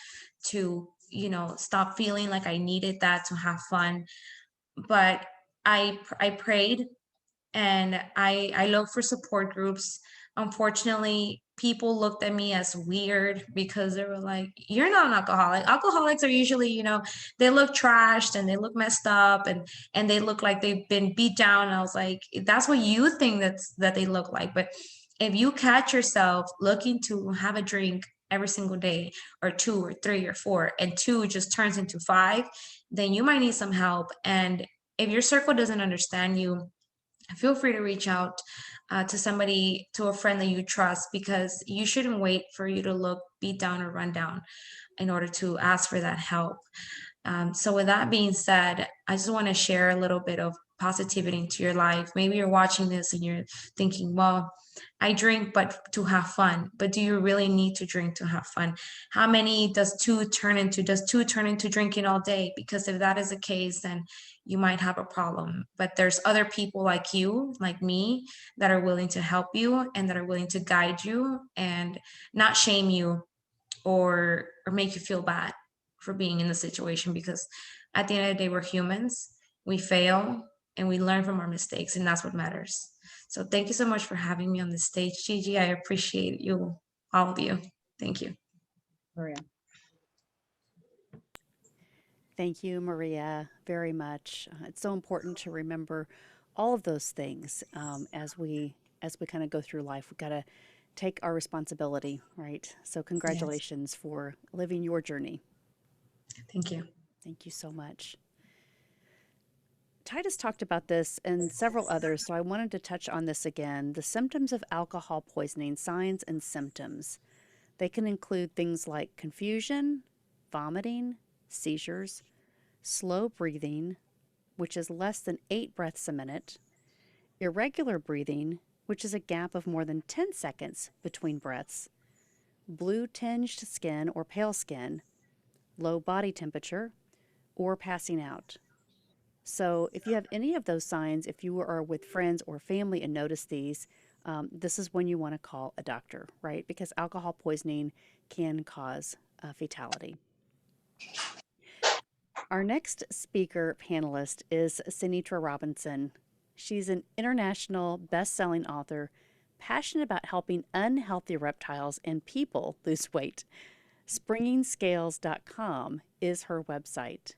to, stop feeling like I needed that to have fun. But I prayed, and I looked for support groups. Unfortunately, people looked at me as weird because they were like, you're not an alcoholic. Alcoholics are usually, they look trashed and they look messed up, and they look like they've been beat down. And I was like, that's what you think that they look like. But if you catch yourself looking to have a drink every single day, or 2 or 3 or 4, and 2 just turns into 5, then you might need some help. And if your circle doesn't understand you, feel free to reach out to a friend that you trust, because you shouldn't wait for you to look beat down or run down in order to ask for that help. So with that being said, I just want to share a little bit of positivity into your life. Maybe you're watching this and you're thinking, well, I drink but to have fun. But do you really need to drink to have fun? How many does two turn into? Does two turn into drinking all day? Because if that is the case, then you might have a problem. But there's other people like you, like me, that are willing to help you and that are willing to guide you and not shame you or make you feel bad for being in the situation, because at the end of the day, we're humans, we fail and we learn from our mistakes, and that's what matters. So thank you so much for having me on the stage, Gigi. I appreciate you, all of you. Thank you. Maria. Thank you, Maria, very much. It's so important to remember all of those things as we kind of go through life. We've got to take our responsibility, right? So congratulations for living your journey. Thank you. Thank you so much. Titus talked about this and several others, so I wanted to touch on this again. The symptoms of alcohol poisoning, signs and symptoms. They can include things like confusion, vomiting, seizures, slow breathing, which is less than 8 breaths a minute, irregular breathing, which is a gap of more than 10 seconds between breaths, blue-tinged skin or pale skin, low body temperature, or passing out. So if you have any of those signs, if you are with friends or family and notice these, this is when you want to call a doctor, right? Because alcohol poisoning can cause a fatality. Our next speaker panelist is Sinitra Robinson. She's an international best-selling author, passionate about helping unhealthy reptiles and people lose weight. Springingscales.com is her website.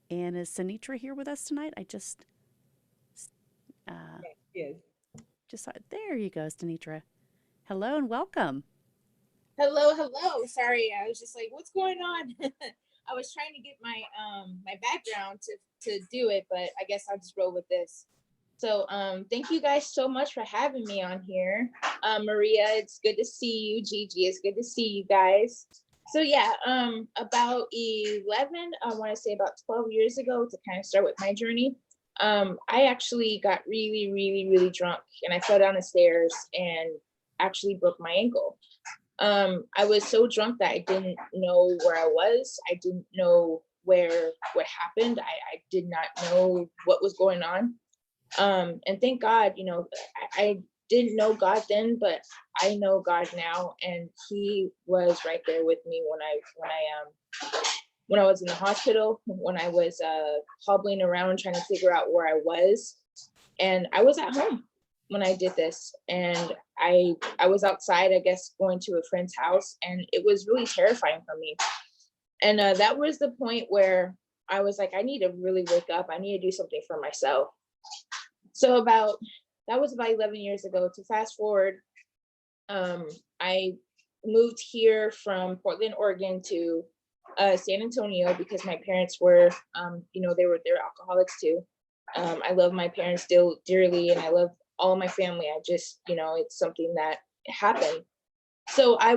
And is Sinitra here with us tonight? I just Yes. saw it. There you go, Sinitra. Hello and welcome. Hello. Sorry, I was just like, what's going on? I was trying to get my my background to do it, but I guess I'll just roll with this. So thank you guys so much for having me on here. Maria, it's good to see you. Gigi, it's good to see you guys. So yeah, about 11, I want to say about 12 years ago, to kind of start with my journey, I actually got really drunk, and I fell down the stairs and actually broke my ankle. I was so drunk that I didn't know where I was. I didn't know what happened. I did not know what was going on. And thank God, you know, I didn't know God then, but I know God now, and He was right there with me when I was in the hospital, when I was hobbling around trying to figure out where I was. And I was at home when I did this, and I was outside, I guess, going to a friend's house, and it was really terrifying for me. And that was the point where I was like, I need to really wake up. I need to do something for myself. So that was about 11 years ago. To fast forward, I moved here from Portland, Oregon to San Antonio because my parents were, they're alcoholics too. I love my parents still dearly, and I love all my family. I just, it's something that happened. So I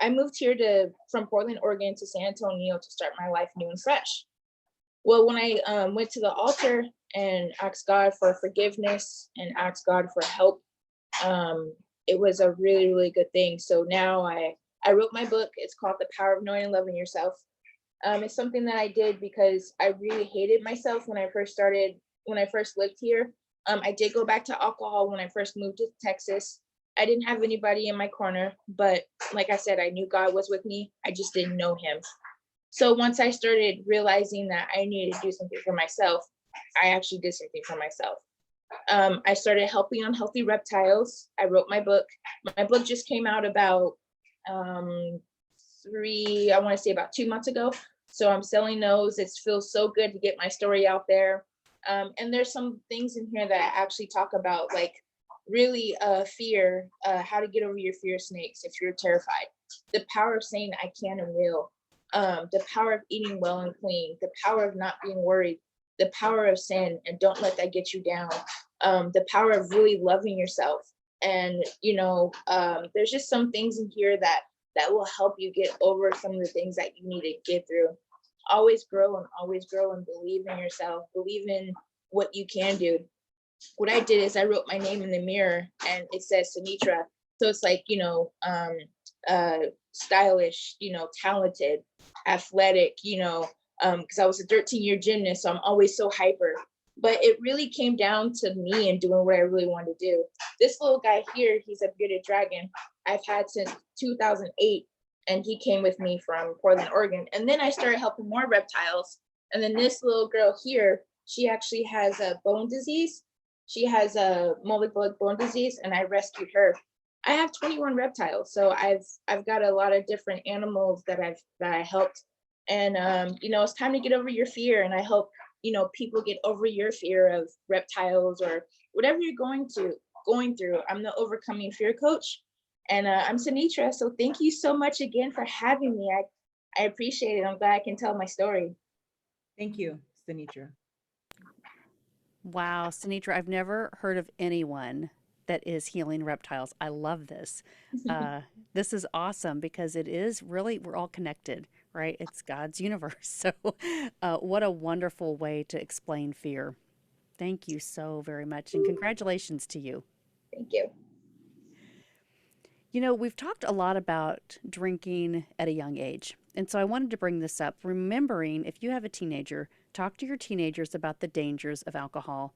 moved here from Portland, Oregon to San Antonio to start my life new and fresh. Well, when I went to the altar and asked God for forgiveness and asked God for help, it was a really good thing. So now I wrote my book. It's called The Power of Knowing and Loving Yourself. It's something that I did because I really hated myself when I first lived here. I did go back to alcohol when I first moved to Texas. I didn't have anybody in my corner, but like I said, I knew God was with me. I just didn't know Him. So once I started realizing that I needed to do something for myself, I actually did something for myself. I started helping unhealthy reptiles. I wrote my book. My book just came out about about 2 months ago. So I'm selling those. It feels so good to get my story out there. And there's some things in here that I actually talk about, like really fear, how to get over your fear of snakes if you're terrified, the power of saying I can and will, the power of eating well and clean, the power of not being worried, the power of sin and don't let that get you down, the power of really loving yourself. And, there's just some things in here that that will help you get over some of the things that you need to get through. Always grow and believe in yourself, believe in what you can do. What I did is I wrote my name in the mirror and it says Sinitra. So it's like, stylish, talented, athletic, because I was a 13-year gymnast, so I'm always so hyper. But it really came down to me and doing what I really wanted to do. This little guy here, he's a bearded dragon I've had since 2008, and he came with me from Portland, Oregon. And then I started helping more reptiles. And then this little girl here, she actually has a bone disease. She has a molecular bone disease, and I rescued her. I have 21 reptiles, so I've got a lot of different animals that I helped. And it's time to get over your fear. And I hope people get over your fear of reptiles or whatever you're going through. I'm the Overcoming Fear coach, and I'm Sinitra. So thank you so much again for having me. I appreciate it. I'm glad I can tell my story. Thank you, Sinitra. Wow, Sinitra, I've never heard of anyone that is healing reptiles. I love this. This is awesome because it is really, we're all connected, right? It's God's universe. So what a wonderful way to explain fear. Thank you so very much. And congratulations to you. Thank you. We've talked a lot about drinking at a young age. And so I wanted to bring this up, remembering if you have a teenager, talk to your teenagers about the dangers of alcohol,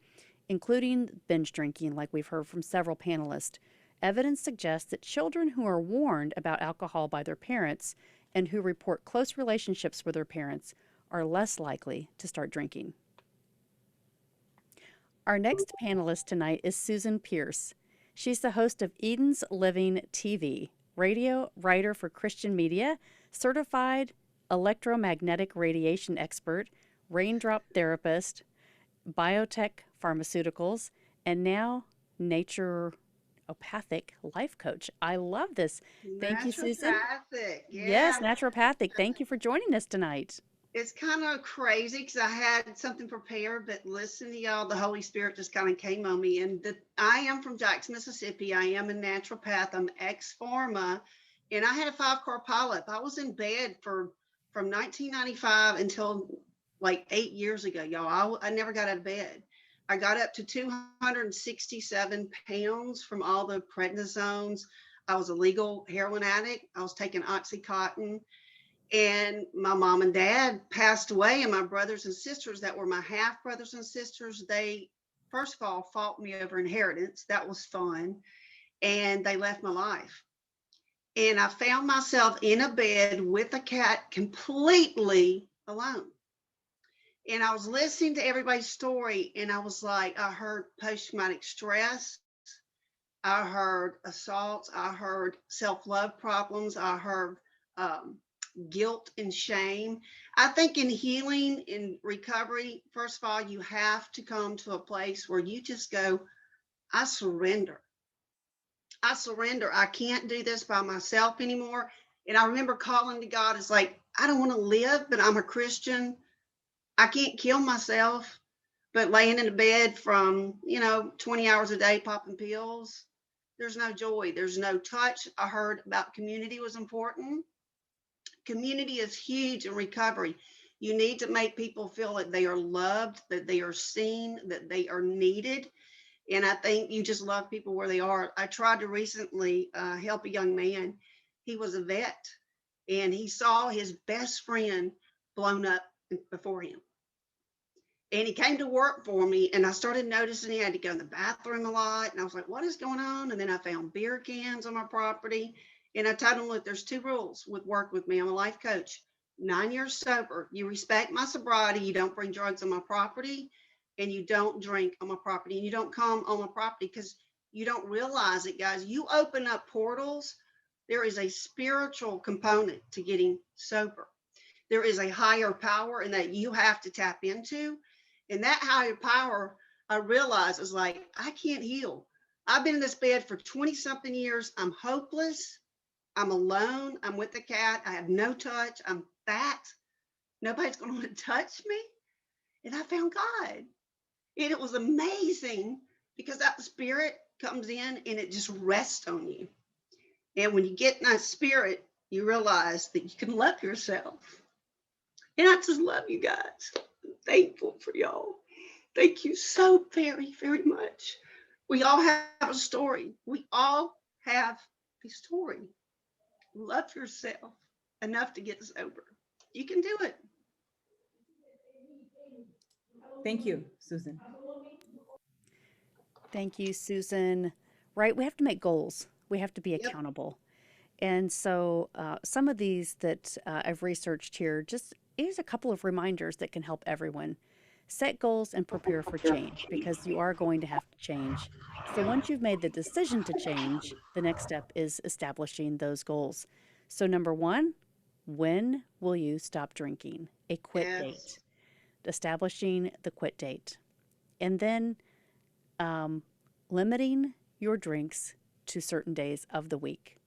including binge drinking, like we've heard from several panelists. Evidence suggests that children who are warned about alcohol by their parents and who report close relationships with their parents are less likely to start drinking. Our next panelist tonight is Susan Pierce. She's the host of Eden's Living TV, radio writer for Christian media, certified electromagnetic radiation expert, raindrop therapist, biotech pharmaceuticals, and now naturopathic life coach. I love this. Thank you, Susan. Naturopathic, yeah. Yes, naturopathic. Thank you for joining us tonight. It's kind of crazy because I had something prepared, but listen to y'all, the Holy Spirit just kind of came on me. And I am from Jackson, Mississippi. I am a naturopath. I'm ex-pharma, and I had a 5-car polyp. I was in bed from 1995 until like 8 years ago, y'all. I never got out of bed. I got up to 267 pounds from all the prednisones. I was a legal heroin addict. I was taking Oxycontin. And my mom and dad passed away, and my brothers and sisters that were my half brothers and sisters, they, first of all, fought me over inheritance. That was fun. And they left my life. And I found myself in a bed with a cat completely alone. And I was listening to everybody's story, and I was like, I heard post-traumatic stress. I heard assaults. I heard self-love problems. I heard guilt and shame. I think in healing, in recovery, first of all, you have to come to a place where you just go, I surrender. I surrender. I can't do this by myself anymore. And I remember calling to God, it's like, I don't want to live, but I'm a Christian. I can't kill myself, but laying in a bed from, 20 hours a day, popping pills, there's no joy. There's no touch. I heard about community was important. Community is huge in recovery. You need to make people feel that they are loved, that they are seen, that they are needed. And I think you just love people where they are. I tried to recently help a young man. He was a vet, and he saw his best friend blown up before him. And he came to work for me, and I started noticing he had to go in the bathroom a lot. And I was like, what is going on? And then I found beer cans on my property. And I told him, look, there's 2 rules with work with me. I'm a life coach, 9 years sober. You respect my sobriety. You don't bring drugs on my property, and you don't drink on my property, and you don't come on my property, because you don't realize it, guys. You open up portals. There is a spiritual component to getting sober. There is a higher power, and that you have to tap into. And that higher power, I realized, is like, I can't heal. I've been in this bed for 20 something years. I'm hopeless. I'm alone. I'm with the cat. I have no touch. I'm fat. Nobody's going to want to touch me. And I found God. And it was amazing, because that spirit comes in and it just rests on you. And when you get in that spirit, you realize that you can love yourself. And I just love you guys. I'm thankful for y'all. Thank you so very, very much. We all have a story. We all have a story. Love yourself enough to get sober. You can do it. Thank you, Susan. Thank you, Susan. Right, we have to make goals. We have to be accountable. And so some of these that I've researched here, just here's a couple of reminders that can help everyone. Set goals and prepare for change, because you are going to have to change. So once you've made the decision to change, the next step is establishing those goals. So number one, when will you stop drinking? A quit date. Establishing the quit date. And then limiting your drinks to certain days of the week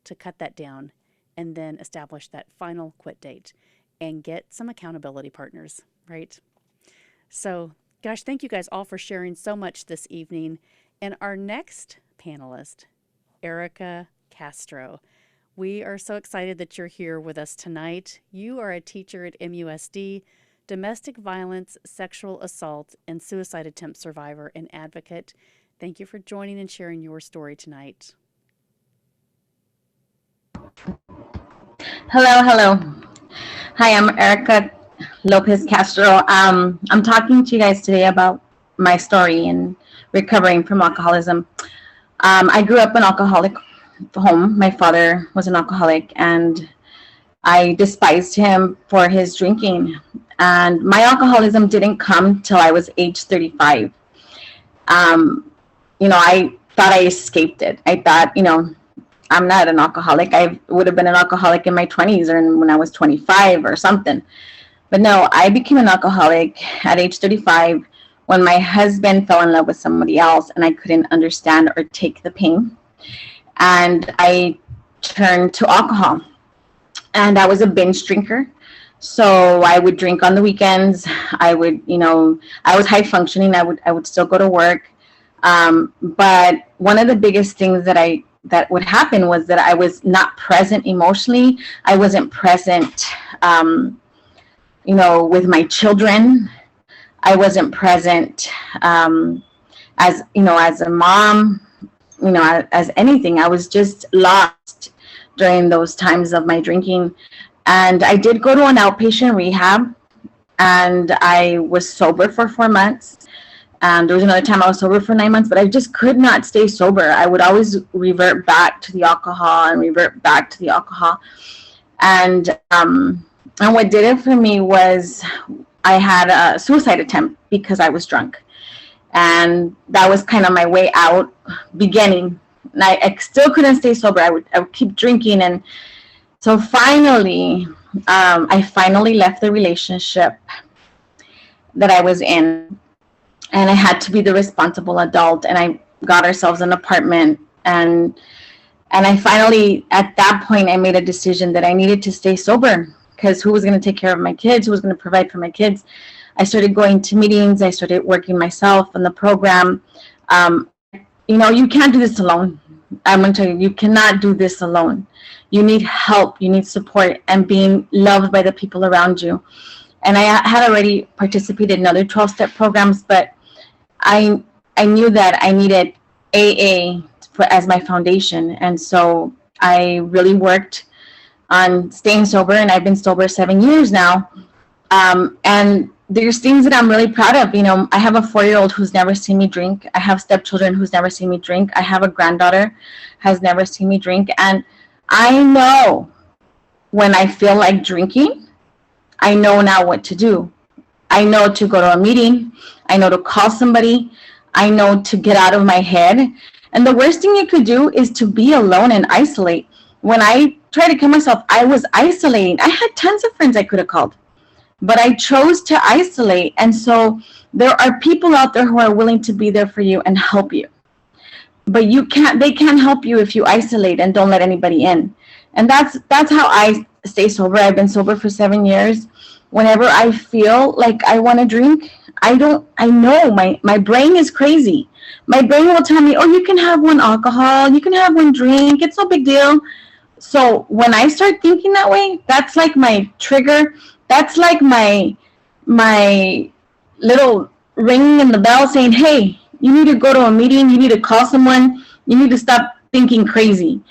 to cut that down, and then establish that final quit date and get some accountability partners, right? So, gosh, thank you guys all for sharing so much this evening. And our next panelist, Erica Castro. We are so excited that you're here with us tonight. You are a teacher at MUSD, domestic violence, sexual assault, and suicide attempt survivor and advocate. Thank you for joining and sharing your story tonight. Hello. Hi, I'm Erica Lopez Castro. I'm talking to you guys today about my story in recovering from alcoholism. I grew up in an alcoholic home. My father was an alcoholic, and I despised him for his drinking. And my alcoholism didn't come till I was age 35. I thought I escaped it. I thought, I'm not an alcoholic. I would have been an alcoholic in my 20s or when I was 25 or something. But no, I became an alcoholic at age 35 when my husband fell in love with somebody else, and I couldn't understand or take the pain. And I turned to alcohol. And I was a binge drinker. So I would drink on the weekends. I would, I was high functioning. I would still go to work. But one of the biggest things that would happen was that I was not present emotionally. I wasn't present, with my children. I wasn't present as a mom, as anything. I was just lost during those times of my drinking. And I did go to an outpatient rehab, and I was sober for 4 months. There was another time I was sober for 9 months, but I just could not stay sober. I would always revert back to the alcohol. And what did it for me was I had a suicide attempt because I was drunk. And that was kind of my way out beginning. And I still couldn't stay sober. I would keep drinking. And so finally, I finally left the relationship that I was in. And I had to be the responsible adult, and I got ourselves an apartment. And I finally, at that point, I made a decision that I needed to stay sober, because who was going to take care of my kids? Who was going to provide for my kids? I started going to meetings. I started working myself in the program. You can't do this alone. I'm going to tell you, you cannot do this alone. You need help. You need support and being loved by the people around you. And I had already participated in other 12-step programs, but I knew that I needed AA as my foundation. And so I really worked on staying sober, and I've been sober 7 years now. And there's things that I'm really proud of. I have a 4-year-old who's never seen me drink. I have stepchildren who's never seen me drink. I have a granddaughter has never seen me drink. And I know when I feel like drinking, I know now what to do. I know to go to a meeting. I know to call somebody. I know to get out of my head. And the worst thing you could do is to be alone and isolate. When I tried to kill myself, I was isolating. I had tons of friends I could have called, but I chose to isolate. And so there are people out there who are willing to be there for you and help you. But they can't help you if you isolate and don't let anybody in. And that's how I stay sober. I've been sober for 7 years. Whenever I feel like I want to drink, I know my brain is crazy. My brain will tell me, oh, you can have one alcohol, you can have one drink, it's no big deal. So when I start thinking that way, that's like my trigger. That's like my little ringing in the bell saying, hey, you need to go to a meeting, you need to call someone, you need to stop thinking crazy.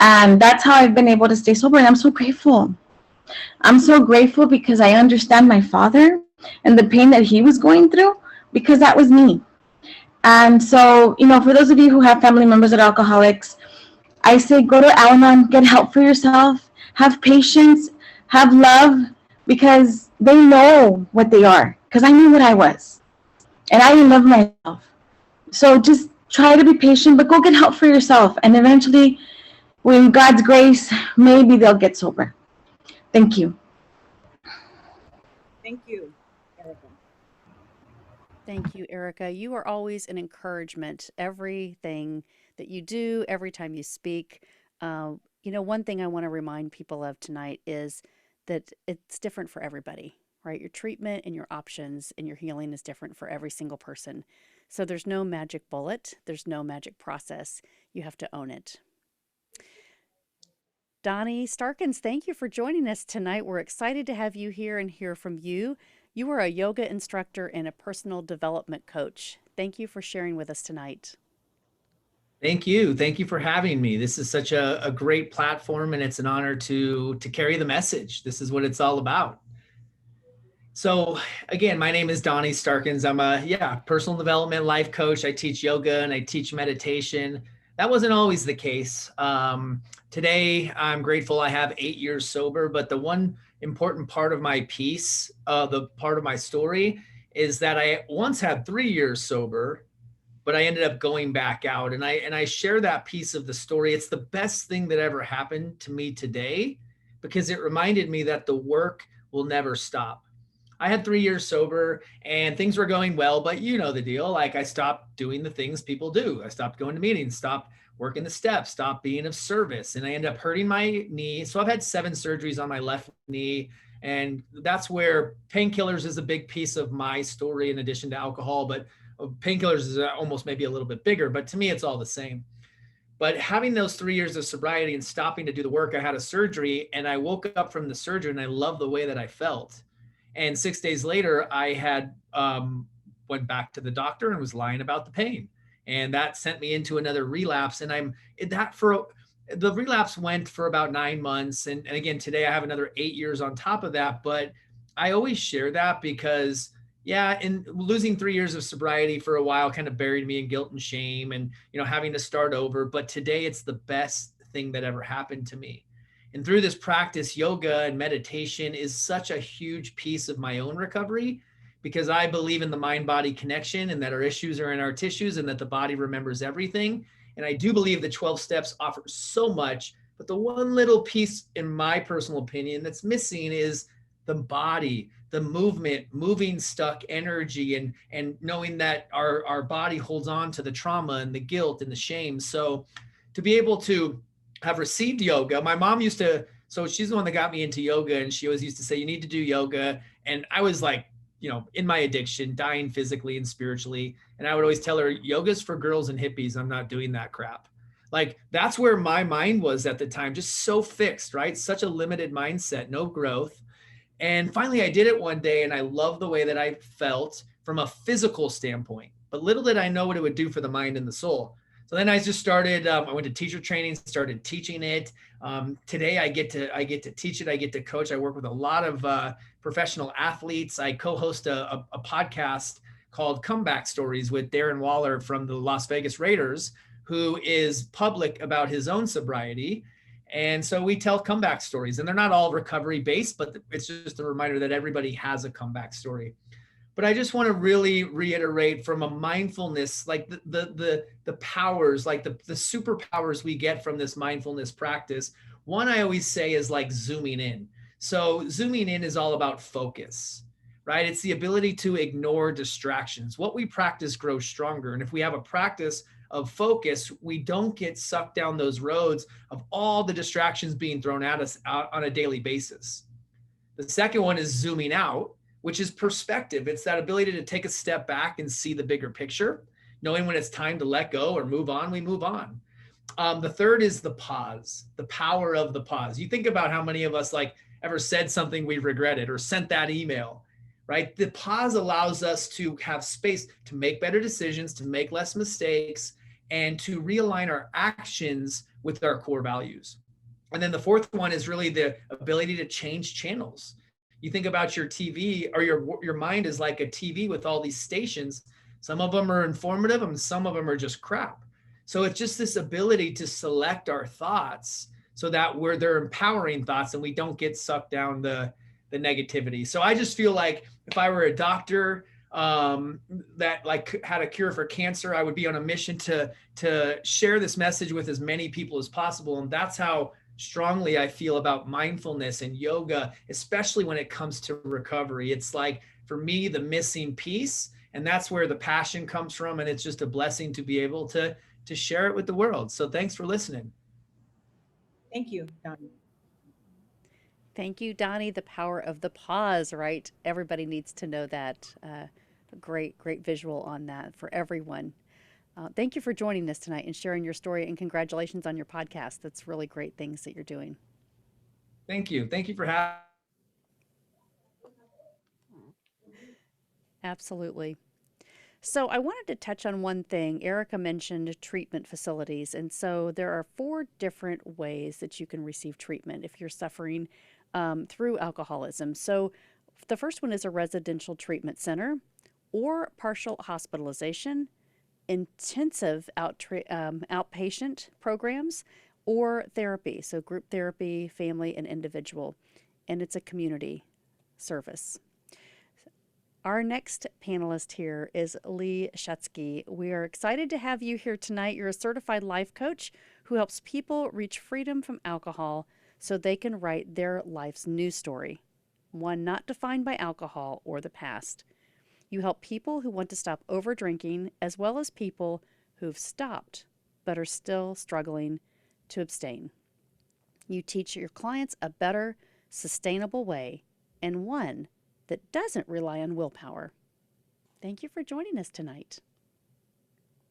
And that's how I've been able to stay sober. And I'm so grateful. I'm so grateful because I understand my father and the pain that he was going through, because that was me. And so, for those of you who have family members that are alcoholics, I say go to Al-Anon, get help for yourself, have patience, have love, because they know what they are. Because I knew what I was, and I didn't love myself. So just try to be patient, but go get help for yourself. And eventually, with God's grace, maybe they'll get sober. Thank you. Thank you, Erica. Thank you, Erica. You are always an encouragement. Everything that you do, every time you speak. One thing I want to remind people of tonight is that it's different for everybody, right? Your treatment and your options and your healing is different for every single person. So there's no magic bullet. There's no magic process. You have to own it. Donnie Starkins, thank you for joining us tonight. We're excited to have you here and hear from you. You are a yoga instructor and a personal development coach. Thank you for sharing with us tonight. Thank you. Thank you for having me. This is such a great platform, and it's an honor to carry the message. This is what it's all about. So again, my name is Donnie Starkins. I'm a personal development life coach. I teach yoga and I teach meditation. That wasn't always the case. Today, I'm grateful I have 8 years sober, but the one important part of my piece, the part of my story, is that I once had 3 years sober, but I ended up going back out. And I share that piece of the story. It's the best thing that ever happened to me today, because it reminded me that the work will never stop. I had 3 years sober and things were going well, but you know the deal. Like, I stopped doing the things people do. I stopped going to meetings, stopped working the steps, stopped being of service. And I ended up hurting my knee. So I've had 7 surgeries on my left knee. And that's where painkillers is a big piece of my story, in addition to alcohol. But painkillers is almost maybe a little bit bigger, but to me, it's all the same. But having those 3 years of sobriety and stopping to do the work, I had a surgery and I woke up from the surgery and I loved the way that I felt. And 6 days later, I had went back to the doctor and was lying about the pain. And that sent me into another relapse. And the relapse went for about 9 months. And again, today I have another 8 years on top of that. But I always share that because, in losing 3 years of sobriety for a while kind of buried me in guilt and shame and, having to start over. But today it's the best thing that ever happened to me. And through this practice, yoga and meditation is such a huge piece of my own recovery, because I believe in the mind-body connection and that our issues are in our tissues and that the body remembers everything. And I do believe the 12 steps offer so much, but the one little piece, in my personal opinion, that's missing is the body, the movement, moving stuck energy, and knowing that our body holds on to the trauma and the guilt and the shame. So to be able to have received yoga, my mom so she's the one that got me into yoga, and she always used to say, you need to do yoga. And I was like, in my addiction, dying physically and spiritually. And I would always tell her, yoga's for girls and hippies. I'm not doing that crap. Like, that's where my mind was at the time, just so fixed, right? Such a limited mindset, no growth. And finally I did it one day, and I loved the way that I felt from a physical standpoint, but little did I know what it would do for the mind and the soul. So then I just started, I went to teacher training, started teaching it. Today I get to teach it. I get to coach. I work with a lot of professional athletes. I co-host a podcast called Comeback Stories with Darren Waller from the Las Vegas Raiders, who is public about his own sobriety. And so we tell comeback stories, and they're not all recovery based, but it's just a reminder that everybody has a comeback story. But I just want to really reiterate, from a mindfulness, like the powers, like the superpowers we get from this mindfulness practice. One I always say is like zooming in. So zooming in is all about focus, right? It's the ability to ignore distractions. What we practice grows stronger. And if we have a practice of focus, we don't get sucked down those roads of all the distractions being thrown at us on a daily basis. The second one is zooming out, which is perspective. It's that ability to take a step back and see the bigger picture, knowing when it's time to let go or move on, we move on. The third is the pause, the power of the pause. You think about how many of us like ever said something we regretted or sent that email, right? The pause allows us to have space to make better decisions, to make less mistakes, and to realign our actions with our core values. And then the fourth one is really the ability to change channels. You think about your TV, or your mind is like a TV with all these stations. Some of them are informative and some of them are just crap. So it's just this ability to select our thoughts so that they're empowering thoughts and we don't get sucked down the negativity. So I just feel like if I were a doctor that like had a cure for cancer, I would be on a mission to share this message with as many people as possible. And that's how strongly I feel about mindfulness and yoga, especially when it comes to recovery. It's like, for me, the missing piece, and that's where the passion comes from. And it's just a blessing to be able to share it with the world. So thanks for listening. Thank you, Donnie. Thank you, Donnie. The power of the pause, right? Everybody needs to know that. Great visual on that for everyone. Thank you for joining us tonight and sharing your story, and congratulations on your podcast. That's really great things that you're doing. Thank you. Thank you for having. Absolutely. So I wanted to touch on one thing. Erica mentioned treatment facilities. And so there are 4 different ways that you can receive treatment if you're suffering through alcoholism. So the first one is a residential treatment center or partial hospitalization, intensive outpatient programs, or therapy. So group therapy, family, and individual. And it's a community service. Our next panelist here is Lee Shutsky. We are excited to have you here tonight. You're a certified life coach who helps people reach freedom from alcohol so they can write their life's new story, one not defined by alcohol or the past. You help people who want to stop over drinking, as well as people who've stopped but are still struggling to abstain. You teach your clients a better, sustainable way, and one that doesn't rely on willpower. Thank you for joining us tonight.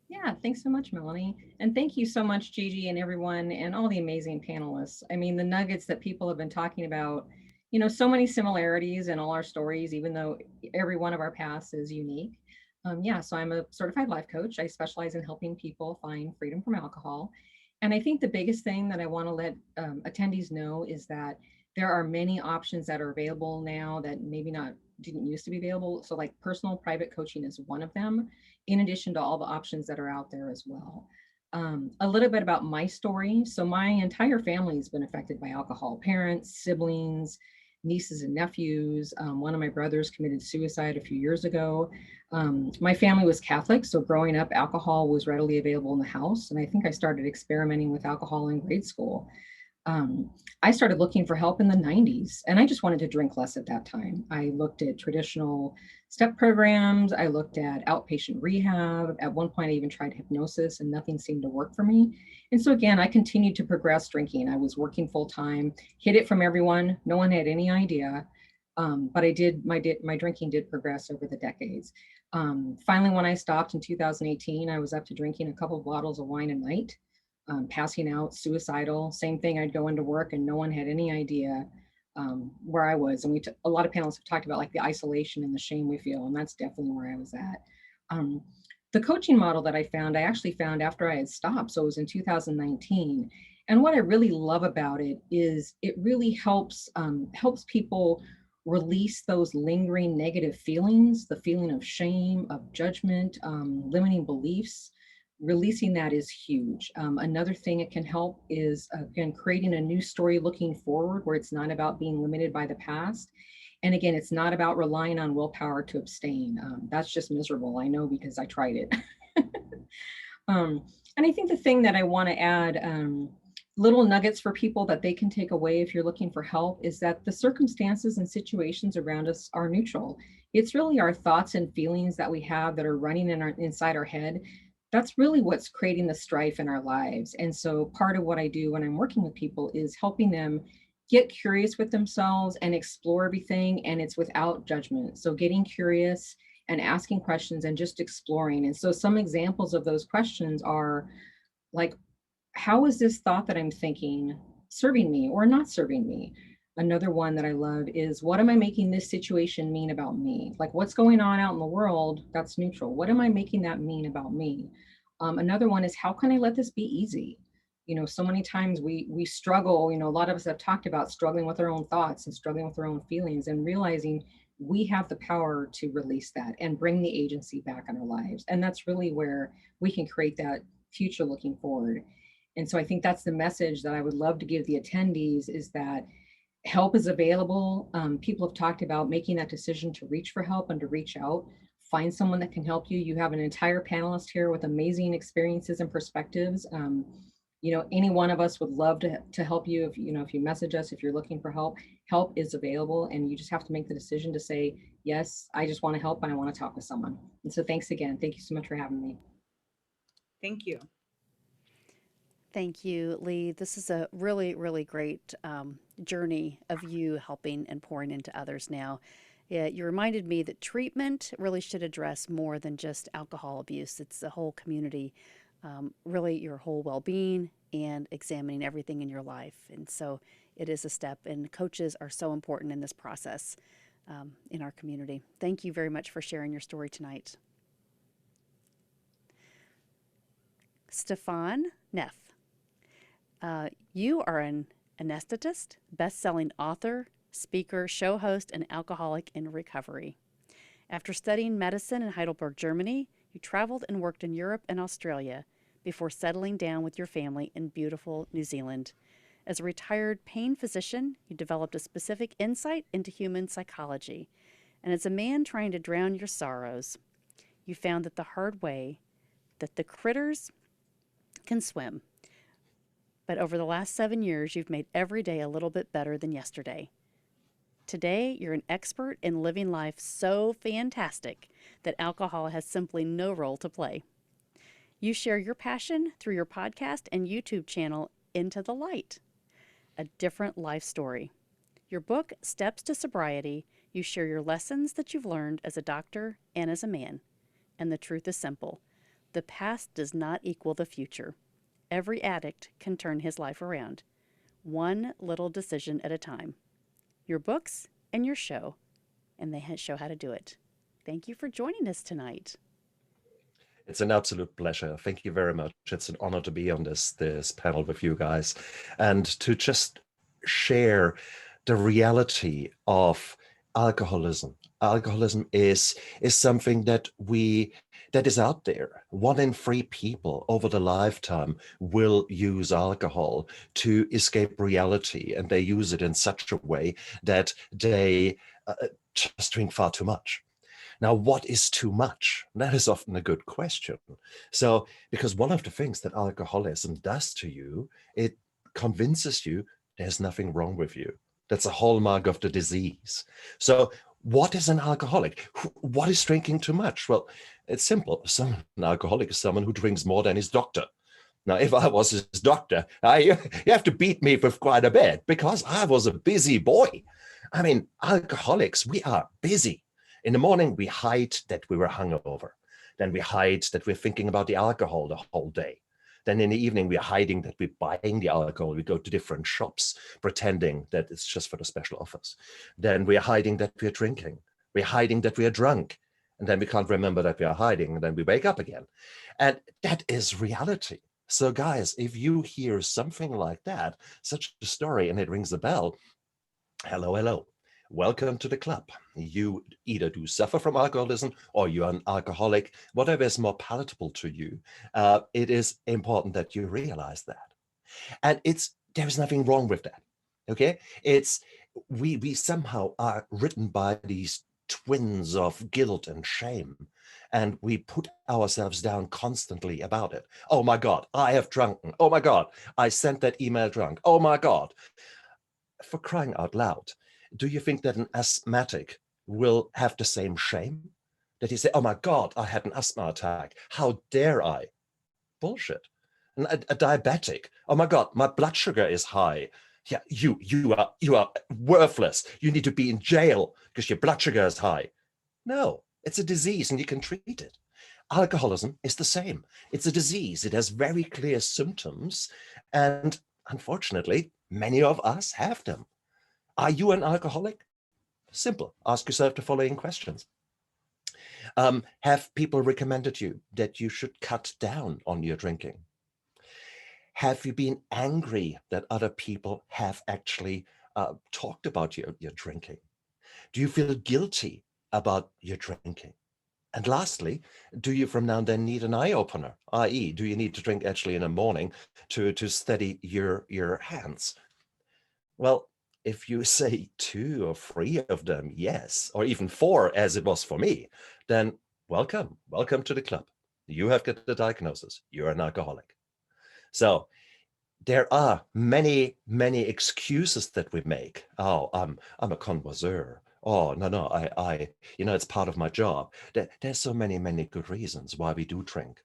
Yeah, thanks so much, Melanie. And thank you so much, Gigi, and everyone, and all the amazing panelists. I mean, the nuggets that people have been talking about, you know, so many similarities in all our stories, even though every one of our paths is unique. So I'm a certified life coach. I specialize in helping people find freedom from alcohol. And I think the biggest thing that I want to let attendees know is that there are many options that are available now that maybe didn't used to be available. So like personal private coaching is one of them, in addition to all the options that are out there as well. A little bit about my story. So my entire family has been affected by alcohol: parents, siblings, nieces and nephews. One of my brothers committed suicide a few years ago. My family was Catholic, so growing up, alcohol was readily available in the house. And I think I started experimenting with alcohol in grade school. I started looking for help in the 90s, and I just wanted to drink less at that time. I looked at traditional step programs. I looked at outpatient rehab. At one point, I even tried hypnosis, and nothing seemed to work for me. And so again, I continued to progress drinking. I was working full time, hid it from everyone. No one had any idea. But my drinking did progress over the decades. Finally, when I stopped in 2018, I was up to drinking a couple of bottles of wine a night. Passing out, suicidal, same thing. I'd go into work and no one had any idea where I was. And a lot of panelists have talked about like the isolation and the shame we feel, and that's definitely where I was at. The coaching model that I actually found after I had stopped. So it was in 2019. And what I really love about it is it really helps people release those lingering negative feelings, the feeling of shame, of judgment, limiting beliefs. Releasing that is huge. Another thing it can help is again, creating a new story looking forward, where it's not about being limited by the past. And again, it's not about relying on willpower to abstain. That's just miserable. I know, because I tried it. And I think the thing that I want to add, little nuggets for people that they can take away if you're looking for help, is that the circumstances and situations around us are neutral. It's really our thoughts and feelings that we have that are running inside our head. That's really what's creating the strife in our lives. And so part of what I do when I'm working with people is helping them get curious with themselves and explore everything. And it's without judgment. So getting curious and asking questions and just exploring. And so some examples of those questions are like, how is this thought that I'm thinking serving me or not serving me? Another one that I love is, what am I making this situation mean about me? Like, what's going on out in the world that's neutral? What am I making that mean about me? Another one is, how can I let this be easy? You know, so many times we struggle, you know, a lot of us have talked about struggling with our own thoughts and struggling with our own feelings, and realizing we have the power to release that and bring the agency back in our lives. And that's really where we can create that future looking forward. And so I think that's the message that I would love to give the attendees, is that help is available. People have talked about making that decision to reach for help and to reach out. Find someone that can help you. You have an entire panelist here with amazing experiences and perspectives. You know, any one of us would love to help you. If you know, if you message us, if you're looking for help, help is available, and you just have to make the decision to say, yes, I just want to help and I want to talk with someone. And so thanks again. Thank you so much for having me. Thank you. Thank you, Lee. This is a really, really great journey of you helping and pouring into others now. You reminded me that treatment really should address more than just alcohol abuse. It's the whole community, really your whole well-being and examining everything in your life. And so it is a step, and coaches are so important in this process in our community. Thank you very much for sharing your story tonight. Stefan Neff. You are an anesthetist, best-selling author, speaker, show host, and alcoholic in recovery. After studying medicine in Heidelberg, Germany, you traveled and worked in Europe and Australia before settling down with your family in beautiful New Zealand. As a retired pain physician, you developed a specific insight into human psychology. And as a man trying to drown your sorrows, you found that the hard way that the critters can swim. But over the last 7 years, you've made every day a little bit better than yesterday. Today, you're an expert in living life so fantastic that alcohol has simply no role to play. You share your passion through your podcast and YouTube channel, Into the Light, a different life story. Your book, Steps to Sobriety, you share your lessons that you've learned as a doctor and as a man. And the truth is simple. The past does not equal the future. Every addict can turn his life around, one little decision at a time. Your books and your show, and they show how to do it. Thank you for joining us tonight. It's an absolute pleasure. Thank you very much. It's an honor to be on this panel with you guys, and to just share the reality of alcoholism. Alcoholism is something that is out there. 1 in 3 people over the lifetime will use alcohol to escape reality, and they use it in such a way that they just drink far too much. Now, what is too much? That is often a good question. So, because one of the things that alcoholism does to you, it convinces you there's nothing wrong with you. That's a hallmark of the disease. So what is an alcoholic? What is drinking too much? Well, it's simple. An alcoholic is someone who drinks more than his doctor. Now, if I was his doctor, you have to beat me with quite a bit, because I was a busy boy. I mean, alcoholics, we are busy. In the morning, we hide that we were hungover. Then we hide that we're thinking about the alcohol the whole day. Then in the evening, we're hiding that we're buying the alcohol. We go to different shops, pretending that it's just for the special offers. Then we're hiding that we're drinking. We're hiding that we're drunk. And then we can't remember that we are hiding. And then we wake up again. And that is reality. So guys, if you hear something like that, such a story, and it rings a bell, hello, hello. Welcome to the club. You either do suffer from alcoholism or you're an alcoholic, whatever is more palatable to you. It is important that you realize that. And there is nothing wrong with that. Okay? We somehow are ridden by these twins of guilt and shame, and we put ourselves down constantly about it. Oh my God, I have drunken. Oh my God, I sent that email drunk. Oh my God. For crying out loud. Do you think that an asthmatic will have the same shame? That he say, oh my God, I had an asthma attack. How dare I? Bullshit. And a diabetic, oh my God, my blood sugar is high. Yeah, you are worthless. You need to be in jail because your blood sugar is high. No, it's a disease and you can treat it. Alcoholism is the same. It's a disease. It has very clear symptoms. And unfortunately, many of us have them. Are you an alcoholic? Simple. Ask yourself the following questions. Have people recommended you that you should cut down on your drinking? Have you been angry that other people have actually talked about your drinking? Do you feel guilty about your drinking? And lastly, do you from now and then need an eye opener? I.e., do you need to drink actually in the morning to steady your hands? Well, if you say 2 or 3 of them, yes, or even 4, as it was for me, then welcome to the club. You have got the diagnosis. You're an alcoholic. So there are many excuses that we make. Oh, I'm a connoisseur. Oh, no, I it's part of my job. There's so many good reasons why we do drink.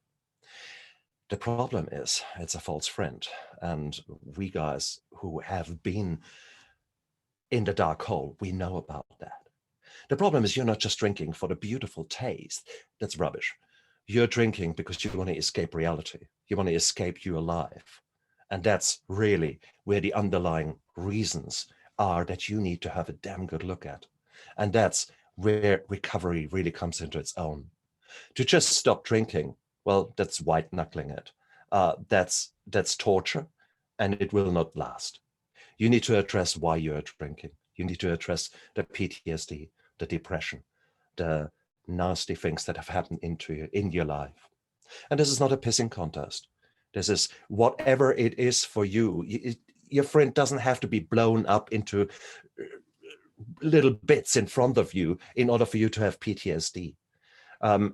The problem is it's a false friend. And we guys who have been in the dark hole, we know about that. The problem is you're not just drinking for the beautiful taste. That's rubbish. You're drinking because you want to escape reality. You want to escape your life. And that's really where the underlying reasons are that you need to have a damn good look at. And that's where recovery really comes into its own. To just stop drinking, well, that's white knuckling it. That's torture, and it will not last. You need to address why you're drinking. You need to address the PTSD, the depression, the nasty things that have happened in your life. And this is not a pissing contest. This is whatever it is for you. Your friend doesn't have to be blown up into little bits in front of you in order for you to have PTSD.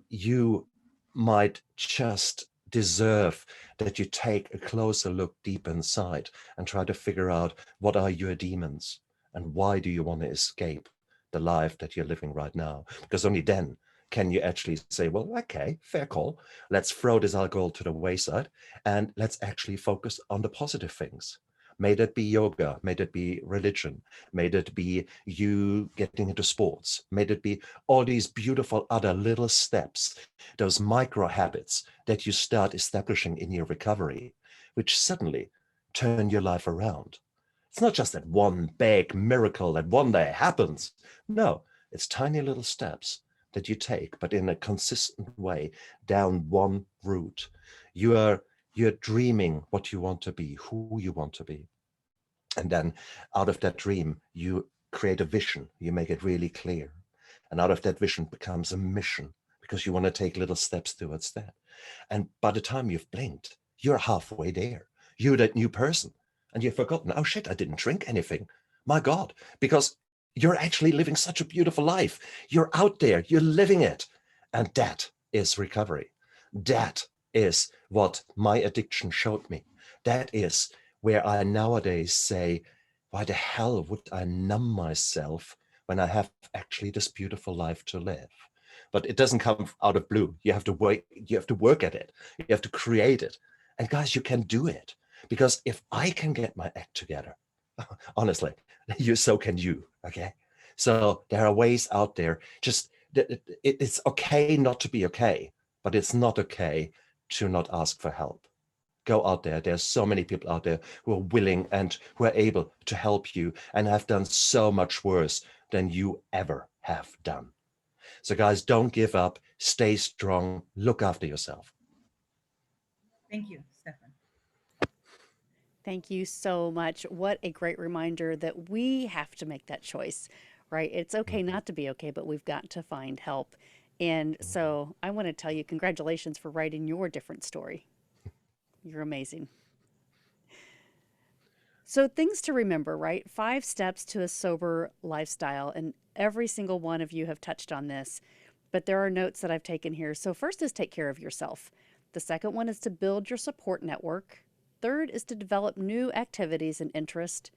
You might just deserve that you take a closer look deep inside and try to figure out what are your demons and why do you want to escape the life that you're living right now? Because only then can you actually say, well, okay, fair call. Let's throw this alcohol to the wayside and let's actually focus on the positive things. May that be yoga, may that be religion, may that be you getting into sports, may that be all these beautiful other little steps, those micro habits that you start establishing in your recovery, which suddenly turn your life around. It's not just that one big miracle that one day happens. No, it's tiny little steps that you take, but in a consistent way down one route. You're dreaming what you want to be, who you want to be. And then out of that dream, you create a vision. You make it really clear. And out of that vision becomes a mission because you want to take little steps towards that. And by the time you've blinked, you're halfway there. You're that new person. And you've forgotten, oh shit, I didn't drink anything. My God, because you're actually living such a beautiful life. You're out there, you're living it. And that is recovery. That is what my addiction showed me. That is where I nowadays say, why the hell would I numb myself when I have actually this beautiful life to live? But it doesn't come out of blue. You have to work at it. You have to create it. And guys, you can do it. Because if I can get my act together, honestly, so can you, okay? So there are ways out there. Just, it's okay not to be okay, but it's not okay to not ask for help. Go out there. There's so many people out there who are willing and who are able to help you and have done so much worse than you ever have done. So guys, don't give up. Stay strong. Look after yourself. Thank you, Stefan. Thank you so much. What a great reminder that we have to make that choice, right? It's okay not to be okay, but we've got to find help. And so I want to tell you, congratulations for writing your different story. You're amazing. So things to remember, right? 5 steps to a sober lifestyle. And every single one of you have touched on this, but there are notes that I've taken here. So first is take care of yourself. The second one is to build your support network. Third is to develop new activities and interest.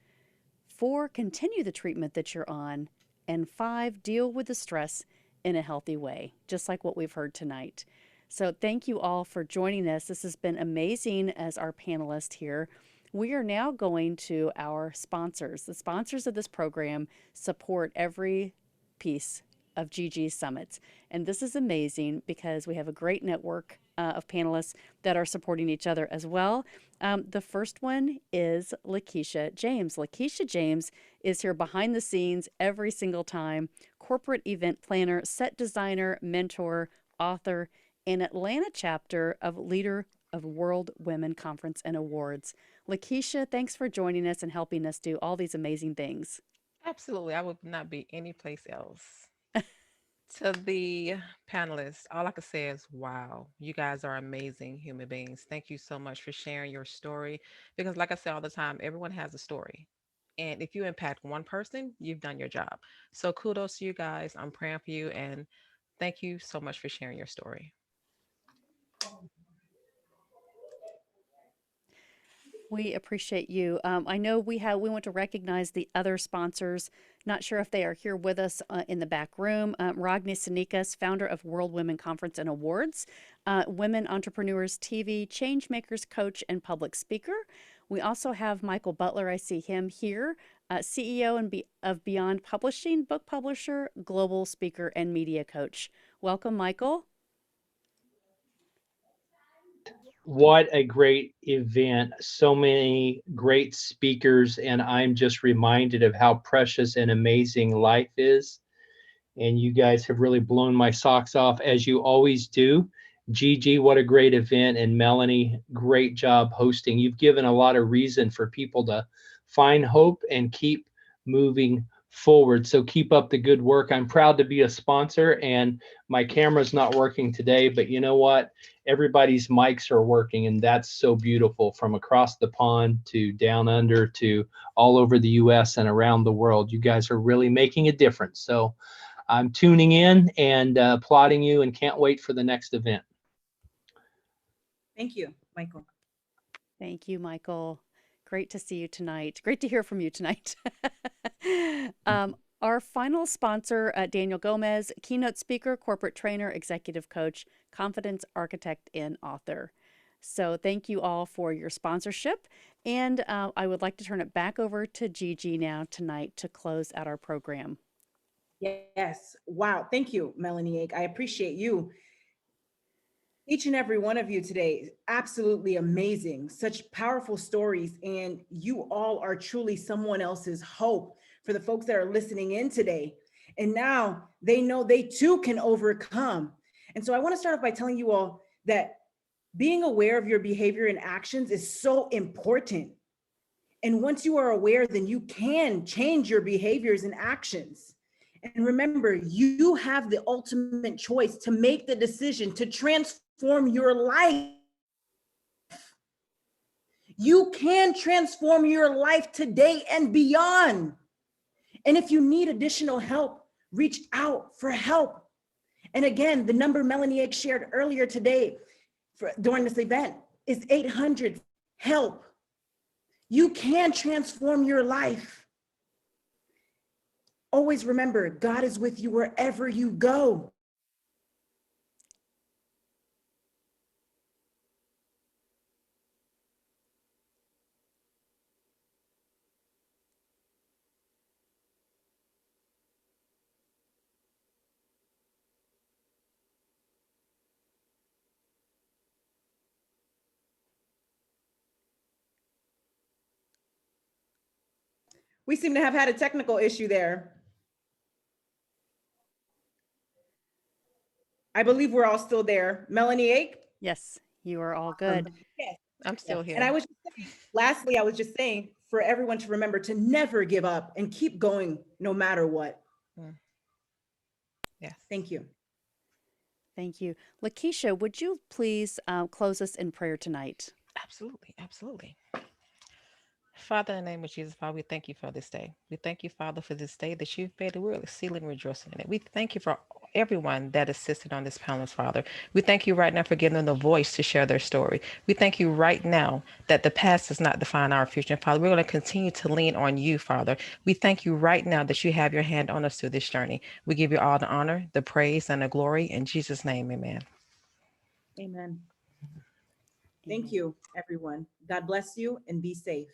4, continue the treatment that you're on. And 5, deal with the stress in a healthy way, just like what we've heard tonight. So thank you all for joining us. This has been amazing as our panelist here. We are now going to our sponsors. The sponsors of this program support every piece of Gigi's summits. And this is amazing because we have a great network of panelists that are supporting each other as well. The first one is Lakeisha James. Lakeisha James is here behind the scenes every single time, corporate event planner, set designer, mentor, author, and Atlanta chapter of Leader of World Women Conference and Awards. Lakeisha, thanks for joining us and helping us do all these amazing things. Absolutely. I would not be anyplace else. To the panelists, all I can say is, wow, you guys are amazing human beings. Thank you so much for sharing your story. Because, like I say all the time, everyone has a story. And if you impact one person, you've done your job. So, kudos to you guys. I'm praying for you. And thank you so much for sharing your story. We appreciate you. I know we want to recognize the other sponsors. Not sure if they are here with us in the back room. Ragni Sanikas, founder of World Women Conference and Awards, Women Entrepreneurs TV, Changemakers coach and public speaker. We also have Michael Butler. I see him here, CEO of Beyond Publishing, book publisher, global speaker, and media coach. Welcome, Michael. What a great event. So many great speakers, and I'm just reminded of how precious and amazing life is. And you guys have really blown my socks off, as you always do. Gigi, what a great event. And Melanie, great job hosting. You've given a lot of reason for people to find hope and keep moving forward. So keep up the good work. I'm proud to be a sponsor, and my camera's not working today, but you know what? Everybody's mics are working, and that's so beautiful, from across the pond to down under to all over the US and around the world. You guys are really making a difference. So I'm tuning in and applauding you, and can't wait for the next event. Thank you, Michael. Thank you, Michael. Great to see you tonight. Great to hear from you tonight. Our final sponsor, Daniel Gomez, keynote speaker, corporate trainer, executive coach, confidence architect, and author. So thank you all for your sponsorship. And I would like to turn it back over to Gigi now tonight to close out our program. Yes. Wow. Thank you, Melanie Ake. I appreciate you. Each and every one of you today, absolutely amazing. Such powerful stories. And you all are truly someone else's hope for the folks that are listening in today. And now they know they too can overcome. And so I want to start off by telling you all that being aware of your behavior and actions is so important. And once you are aware, then you can change your behaviors and actions. And remember, you have the ultimate choice to make the decision to transform your life. You can transform your life today and beyond. And if you need additional help, reach out for help. And again, the number Melanie Ake shared earlier today during this event is 800-HELP. You can transform your life. Always remember, God is with you wherever you go. We seem to have had a technical issue there. I believe we're all still there. Melanie Ake? Yes, you are all good. Yes. I'm still here. And I was just saying, lastly, I was just saying for everyone to remember to never give up and keep going no matter what. Yes. Thank you. Thank you. Lakeisha, would you please close us in prayer tonight? Absolutely. Absolutely. Father, in the name of Jesus, Father, we thank you for this day. We thank you, Father, for this day that you've made. We're exceedingly rejoicing in it. We thank you for everyone that assisted on this panel, Father. We thank you right now for giving them the voice to share their story. We thank you right now that the past does not define our future. Father, we're going to continue to lean on you, Father. We thank you right now that you have your hand on us through this journey. We give you all the honor, the praise, and the glory. In Jesus' name, amen. Amen. Thank you, everyone. God bless you and be safe.